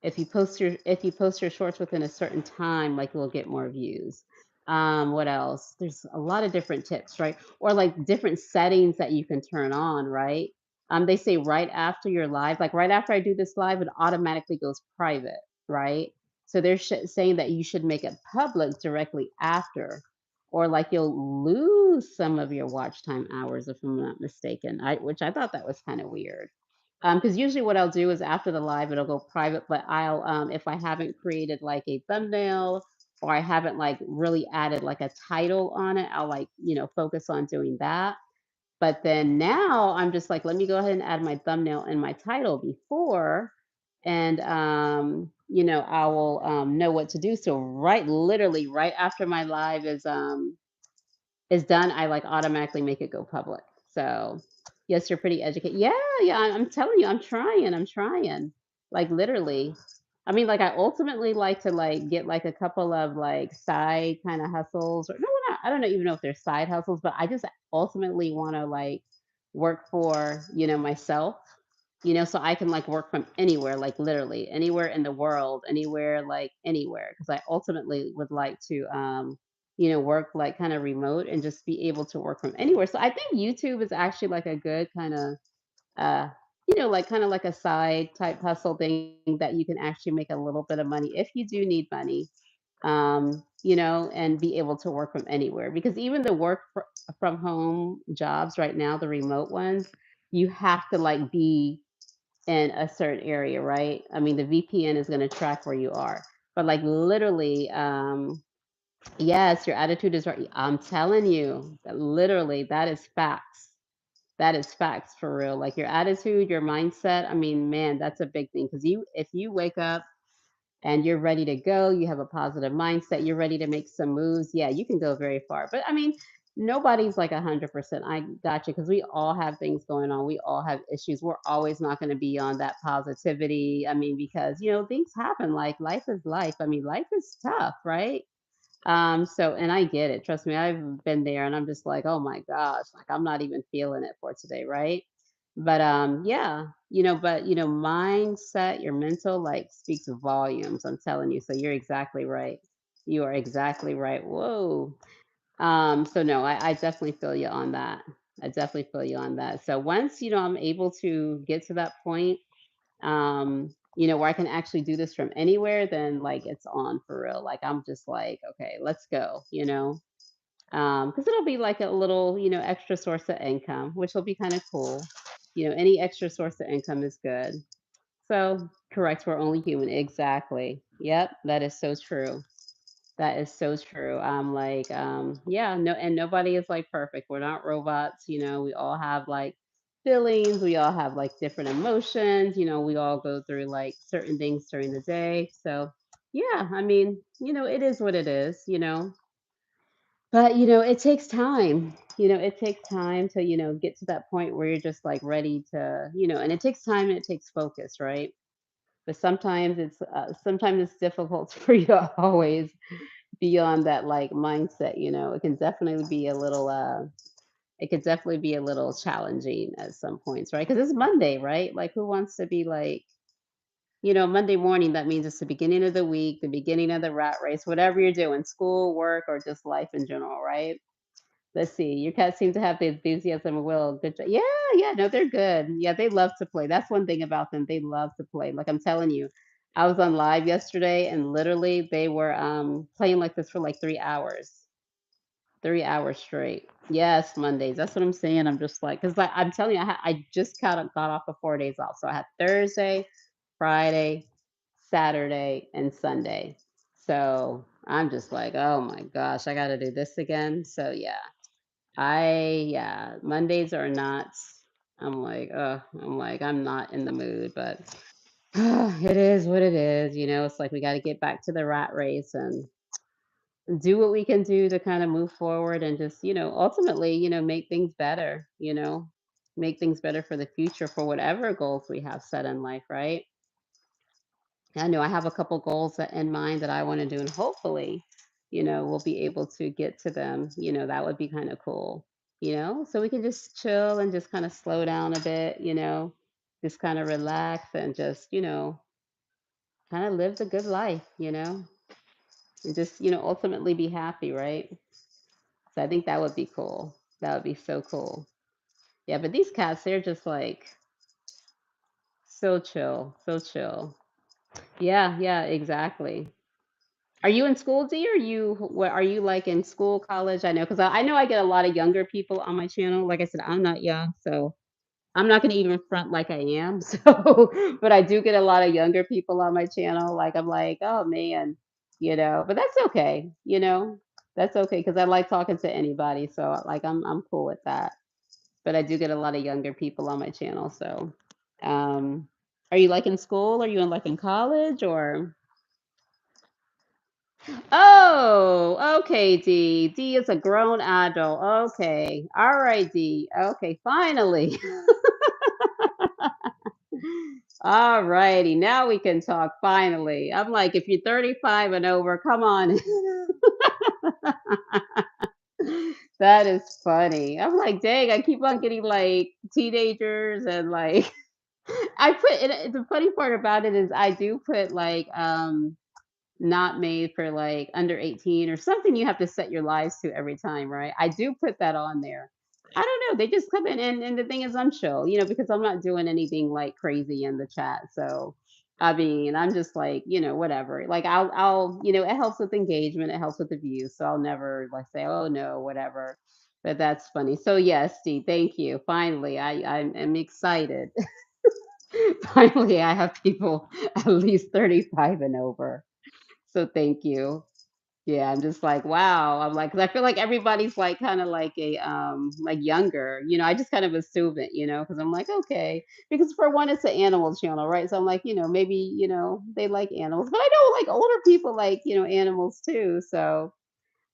If you post your shorts within a certain time, like you'll get more views. What else? There's a lot of different tips, right? Or like different settings that you can turn on, right? They say right after your live, like right after I do this live, it automatically goes private, right? So they're saying that you should make it public directly after, or like you'll lose some of your watch time hours, if I'm not mistaken. Which I thought that was kind of weird. Because usually what I'll do is after the live, it'll go private, but I'll, if I haven't created like a thumbnail or I haven't like really added like a title on it, I'll like, focus on doing that. But then now I'm just like, let me go ahead and add my thumbnail and my title before, and I will know what to do. So literally right after my live is done, I like automatically make it go public. So, yes, you're pretty educated. Yeah, yeah, I'm telling you, I'm trying. Like literally. I mean, like I ultimately like to like get like a couple of like side kind of hustles or no, not, I don't know even know if they're side hustles, but I just ultimately want to like work for, myself, so I can like work from anywhere, like literally anywhere in the world, anywhere, like anywhere. Cause I ultimately would like to, work like kind of remote and just be able to work from anywhere. So I think YouTube is actually like a good kind of, uh, like kind of like a side type hustle thing that you can actually make a little bit of money if you do need money, and be able to work from anywhere. Because even the from home jobs right now, the remote ones, you have to like be in a certain area, right? I mean, the VPN is going to track where you are. But like literally, yes, your attitude is right. I'm telling you, that literally, that is facts. That is facts for real. Like your attitude, your mindset. I mean, man, that's a big thing. Because if you wake up and you're ready to go, you have a positive mindset, you're ready to make some moves, yeah, you can go very far. But I mean, nobody's like 100%. I got you, because we all have things going on. We all have issues. We're always not going to be on that positivity. I mean, because, things happen. Like life is life. I mean, life is tough, right? So, and I get it. Trust me, I've been there and I'm just like, oh my gosh, like I'm not even feeling it for today, right? But yeah, mindset, your mental like speaks volumes, I'm telling you. So you're exactly right. You are exactly right. Whoa. So no, I definitely feel you on that. I definitely feel you on that. So once, I'm able to get to that point, where I can actually do this from anywhere, then like it's on for real. Like I'm just like, okay, let's go. Because it'll be like a little, extra source of income, which will be kind of cool. Any extra source of income is good. So correct, we're only human. Exactly. Yep, that is so true. That is so true. Like, yeah, no, and nobody is like perfect. We're not robots, we all have like feelings, we all have like different emotions, we all go through like certain things during the day. So, yeah, I mean, it is what it is. But, it takes time. It takes time to, get to that point where you're just like ready to, and it takes time and it takes focus, right? But sometimes it's difficult for you to always beyond that like mindset, it can definitely be a little it could definitely be a little challenging at some points, right? Because it's Monday, right? Like who wants to be like, Monday morning, that means it's the beginning of the week, the beginning of the rat race, whatever you're doing, school, work, or just life in general, right? Let's see. Your cats seem to have the enthusiasm and will. Good job. Yeah, yeah, no, they're good. Yeah, they love to play. That's one thing about them. They love to play. Like I'm telling you, I was on live yesterday and literally they were playing like this for like 3 hours. 3 hours straight. Yes, Mondays. That's what I'm saying. I'm just like, because like I'm telling you, I just kind of got off of 4 days off. So I had Thursday, Friday, Saturday, and Sunday. So I'm just like, oh my gosh, I got to do this again. So yeah, yeah, Mondays are not. I'm like, I'm not in the mood, but it is what it is. It's like we got to get back to the rat race and do what we can do to kind of move forward and just, ultimately, make things better, make things better for the future for whatever goals we have set in life, right? I know I have a couple goals in mind that I want to do, and hopefully, we'll be able to get to them. That would be kind of cool, so we can just chill and just kind of slow down a bit, just kind of relax and just, kind of live the good life, and just, ultimately be happy, right? So I think that would be cool. That would be so cool. Yeah, but these cats, they're just like so chill, so chill. Yeah, yeah, exactly. Are you in school, D? Or what are you like in school, college? I know because I know I get a lot of younger people on my channel. Like I said, I'm not young, so I'm not going to even front like I am. So, but I do get a lot of younger people on my channel. Like I'm like, oh man, but that's okay. That's okay because I like talking to anybody. So like I'm cool with that. But I do get a lot of younger people on my channel. So, um, are you like in school? Are you in like in college or? Oh, okay, D. D is a grown adult. Okay. All right, D. Okay, finally. All righty. Now we can talk finally. I'm like, if you're 35 and over, come on. That is funny. I'm like, dang, I keep on getting like teenagers and like I put it. The funny part about it is I do put like not made for like under 18 or something. You have to set your lives to every time, right? I do put that on there. I don't know. They just come in, and the thing is, I'm chill, because I'm not doing anything like crazy in the chat. So, I mean, I'm just like, whatever. Like, it helps with engagement, it helps with the views. So I'll never like say, oh no, whatever. But that's funny. So yes, Steve, thank you. Finally, I'm excited. Finally, I have people at least 35 and over. So thank you. Yeah, I'm just like, wow. I'm like, 'cause I feel like everybody's like kind of like younger. I just kind of assume it, because I'm like, okay. Because for one, it's an animal channel, right? So I'm like, maybe, they like animals. But I know like older people like, animals too. So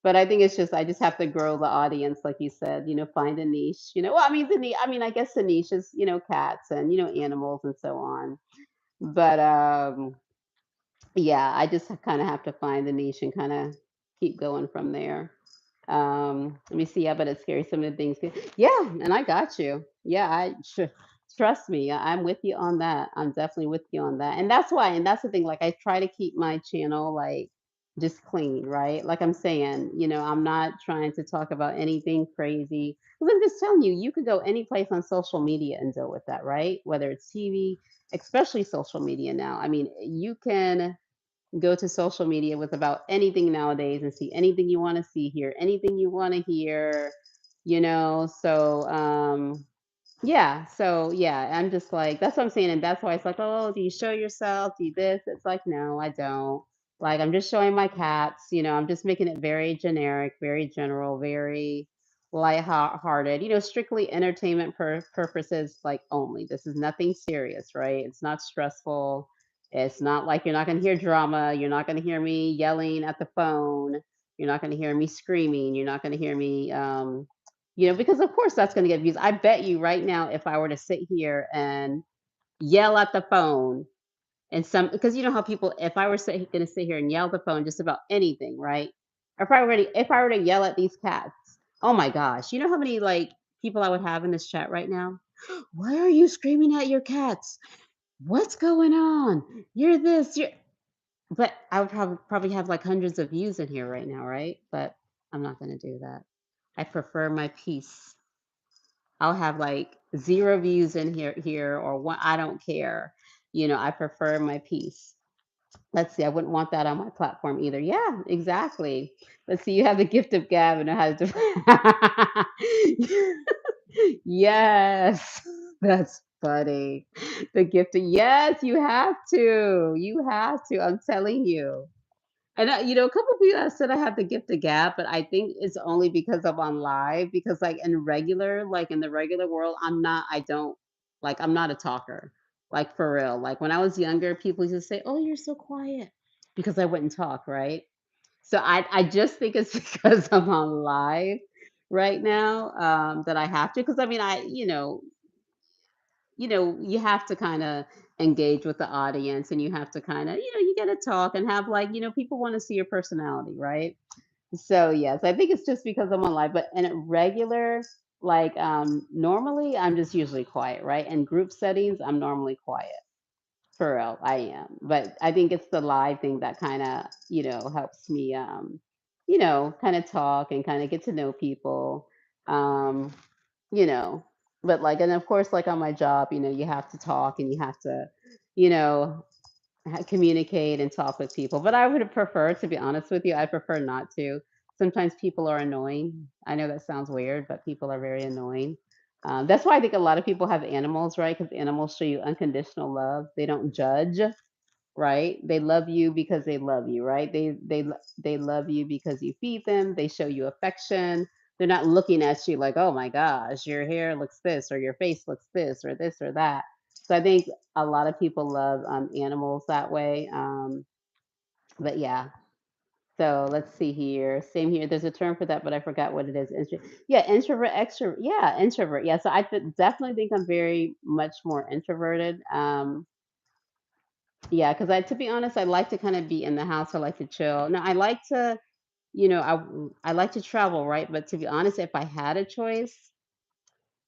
but I think it's just I just have to grow the audience, like you said, find a niche. Well, I mean I mean, I guess the niche is, cats and, animals and so on. But yeah, I just kind of have to find the niche and kind of keep going from there. Let me see. Yeah, but it's scary. Some of the things. Yeah, and I got you. Yeah, trust me. I'm with you on that. I'm definitely with you on that. And that's why. And that's the thing. Like I try to keep my channel like just clean, right? Like I'm saying, I'm not trying to talk about anything crazy. Because I'm just telling you, you could go any place on social media and deal with that, right? Whether it's TV, especially social media now. I mean, you can go to social media with about anything nowadays and see anything you want to see, hear anything you want to hear, so yeah, so yeah, I'm just like that's what I'm saying, and that's why it's like, oh, do you show yourself, do you this? It's like, no, I don't. Like I'm just showing my cats, I'm just making it very generic, very general, very light-hearted, strictly entertainment purposes, like only. This is nothing serious, right? It's not stressful. It's not like you're not going to hear drama. You're not going to hear me yelling at the phone. You're not going to hear me screaming. You're not going to hear me because of course that's going to get views. I bet you right now, if I were to sit here and yell at the phone and because you know how people, if I were going to sit here and yell at the phone just about anything, right? If I were to yell at these cats, oh my gosh, you know how many like people I would have in this chat right now? Why are you screaming at your cats? What's going on? You're this, you're, but I would probably have like hundreds of views in here right now, right? But I'm not going to do that. I prefer my peace. I'll have like 0 views in here or one. I don't care. I prefer my peace. Let's see, I wouldn't want that on my platform either. Yeah, exactly. Let's see, you have the gift of gab and know how to Yes, that's funny. The gift of yes, you have to. You have to. I'm telling you. And a couple people have said I have the gift of gab, but I think it's only because I'm on live. Because like in the regular world, I don't like. I'm not a talker. Like for real. Like when I was younger, people used to say, "Oh, you're so quiet," because I wouldn't talk, right? So I just think it's because I'm on live right now that I have to. Because I mean, you have to kind of engage with the audience, and you have to kind of, you got to talk and have like, people want to see your personality, right? So yes, I think it's just because I'm on live, but in a regular, like normally I'm just usually quiet, right? In group settings, I'm normally quiet. For real, I am. But I think it's the live thing that kind of, helps me, kind of talk and kind of get to know people. Um, you know, but like, and of course, like on my job, you have to talk and you have to, you know, communicate and talk with people. But I would prefer, to be honest with you, I prefer not to. Sometimes people are annoying. I know that sounds weird, but people are very annoying. That's why I think a lot of people have animals, right? Because animals show you unconditional love. They don't judge, right? They love you because they love you, right? They love you because you feed them. They show you affection. They're not looking at you like, oh my gosh, your hair looks this, or your face looks this or that. So I think a lot of people love animals that way. But yeah. So let's see here. Same here. There's a term for that, but I forgot what it is. Yeah, introvert, extrovert. Yeah, introvert. Yeah. So definitely think I'm very much more introverted. Yeah, because to be honest, I like to kind of be in the house. I like to chill. Now, I like to, I like to travel, right? But to be honest, if I had a choice,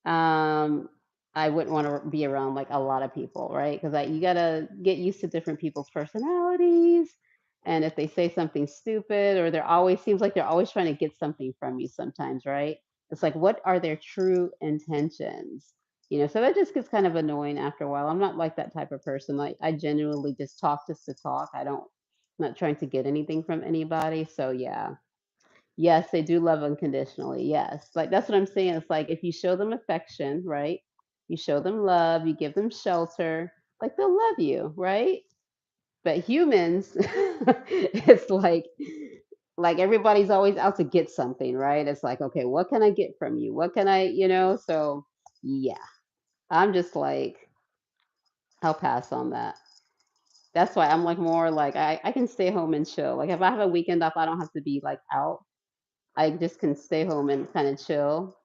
um, I wouldn't want to be around like a lot of people, right? Because you gotta get used to different people's personalities, and if they say something stupid or they're always seems like they're always trying to get something from you sometimes, right? It's like, what are their true intentions? So that just gets kind of annoying after a while. I'm not like that type of person. Like I genuinely just talk just to talk. I'm not trying to get anything from anybody. So yeah. Yes, they do love unconditionally. Yes. Like that's what I'm saying. It's like if you show them affection, right? You show them love, you give them shelter, like they'll love you, right? But humans, it's like everybody's always out to get something, right? It's like, okay, what can I get from you? What can So yeah. I'm just like, I'll pass on that. That's why I'm like more like I can stay home and chill. Like if I have a weekend off, I don't have to be like out. I just can stay home and kind of chill.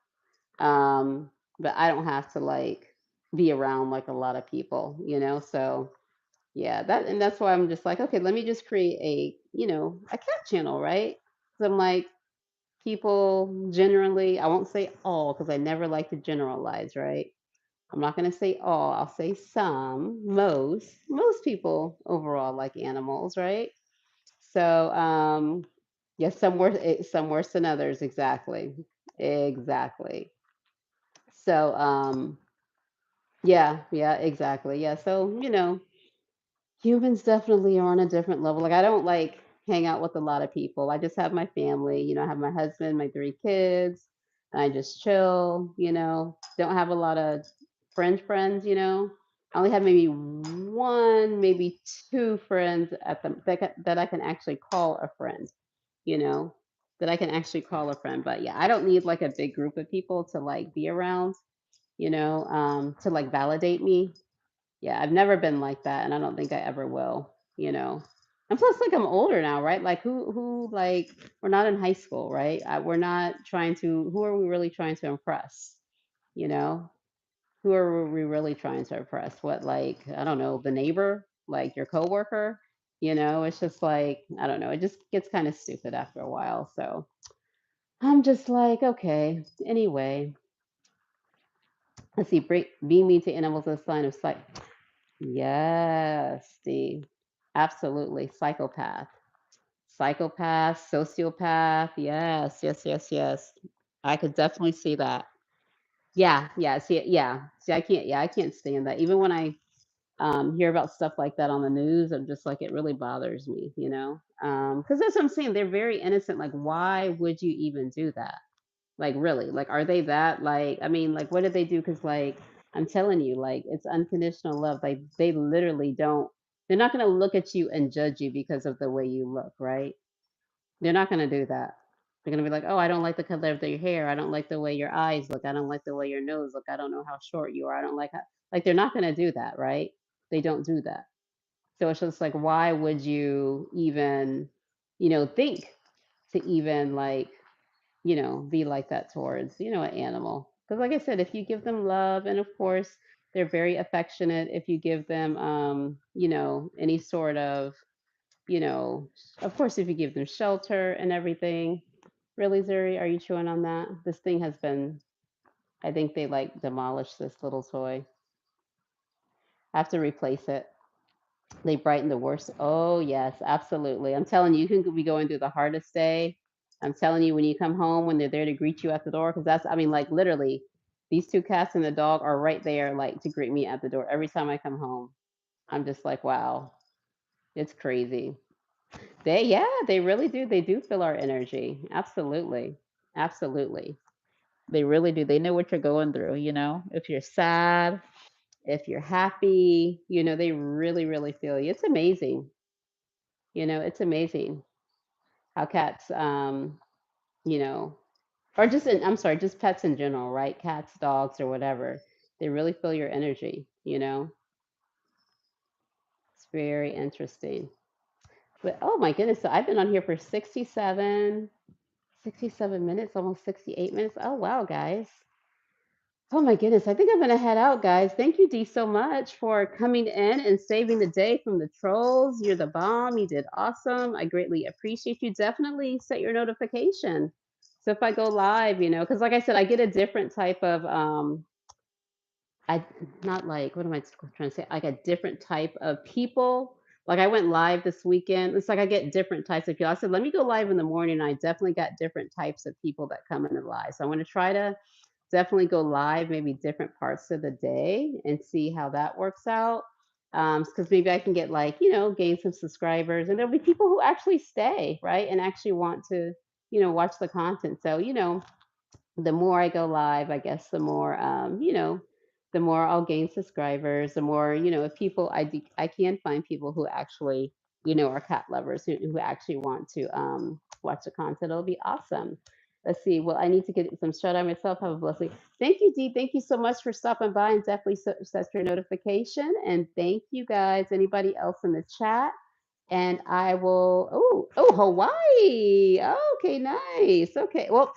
Um, but I don't have to like be around like a lot of people. So yeah, that's why I'm just like, okay, let me just create a cat channel, right? So I'm like, people generally, I won't say all because I never like to generalize, right? I'm not going to say all, I'll say some, most people overall like animals, right? So, yes, some worse than others, exactly. Exactly. So, yeah, yeah, exactly. Yeah. So, humans definitely are on a different level. Like, I don't like hang out with a lot of people. I just have my family, I have my husband, my three kids, and I just chill. Don't have a lot of friends. I only have maybe one, maybe two friends that I can actually call a friend, you know, that I can actually call a friend. But yeah, I don't need like a big group of people to like be around, to like validate me. Yeah, I've never been like that, and I don't think I ever will. And plus, like I'm older now, right? Like like we're not in high school, right? We're not trying to. Who are we really trying to impress? You know, who are we really trying to impress? What, like I don't know, the neighbor, like your coworker? It's just like I don't know. It just gets kind of stupid after a while. So I'm just like, okay. Anyway, let's see. Being mean to animals is a sign of sight. Yes, Steve. Absolutely. Psychopath, sociopath. Yes, yes, yes, yes. I could definitely see that. Yeah, yeah. See, yeah. See, I can't stand that. Even when hear about stuff like that on the news, I'm just like, it really bothers me, you know? Because that's what I'm saying. They're very innocent. Like, why would you even do that? Like, really? Like, are they that, like, I mean, like, what did they do? Because, like, I'm telling you, like, it's unconditional love. Like, they literally don't, they're not going to look at you and judge you because of the way you look, right? They're not going to do that. They're going to be like, oh, I don't like the color of your hair. I don't like the way your eyes look. I don't like the way your nose look. I don't know how short you are. I don't like how, like, they're not going to do that, right? They don't do that. So it's just like, why would you even, think to even like, be like that towards, an animal? Because like I said, if you give them love, and of course they're very affectionate, if you give them, any sort of, you know, of course, if you give them shelter and everything. Really, Zuri, are you chewing on that? This thing has been, I think they like demolished this little toy. I have to replace it. They brighten the worst. Oh, yes, absolutely. I'm telling you, you can be going through the hardest day. I'm telling you, when you come home, when they're there to greet you at the door, because that's, I mean, like literally, these two cats and the dog are right there, like to greet me at the door every time I come home. I'm just like, wow, it's crazy. Yeah, they really do. They do feel our energy. Absolutely. Absolutely. They really do. They know what you're going through, if you're sad, if you're happy, they really, really feel you. It's amazing. It's amazing how cats, you know, or just I'm sorry, just pets in general, right? Cats, dogs, or whatever. They really feel your energy. It's very interesting. But oh my goodness, so I've been on here for 67 minutes, almost 68 minutes. Oh wow, guys. Oh my goodness, I think I'm gonna head out, guys. Thank you, Dee, so much for coming in and saving the day from the trolls. You're the bomb. You did awesome. I greatly appreciate you. Definitely set your notification. So if I go live, because like I said, I get a different type of I not like what am I trying to say? Like a different type of people. Like I went live this weekend. It's like I get different types of people. I said, let me go live in the morning. And I definitely got different types of people that come in the live. So I want to try to definitely go live maybe different parts of the day and see how that works out. Because maybe I can get like, gain some subscribers, and there'll be people who actually stay, right? And actually want to, watch the content. So, the more I go live, I guess the more I'll gain subscribers, the more, if people, I can find people who actually, are cat lovers who actually want to watch the content. It'll be awesome. Let's see. Well, I need to get some shut eye myself. Have a blessing. Thank you, Dee. Thank you so much for stopping by, and definitely set your notification. And thank you guys. Anybody else in the chat? And I will, oh, Hawaii. Okay, nice. Okay. Well,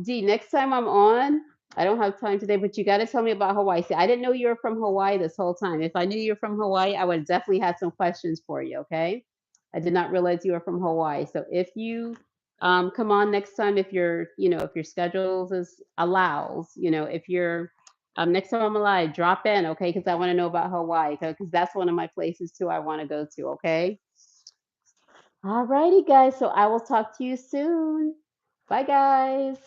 Dee, next time I'm on, I don't have time today, but you got to tell me about Hawaii. See, I didn't know you were from Hawaii this whole time. If I knew you were from Hawaii, I would have definitely had some questions for you. Okay. I did not realize you were from Hawaii. So if you come on next time, if if your schedules allows, if you're next time I'm alive, drop in, okay? Because I want to know about Hawaii, because that's one of my places too I want to go to, okay? All righty, guys. So I will talk to you soon. Bye, guys.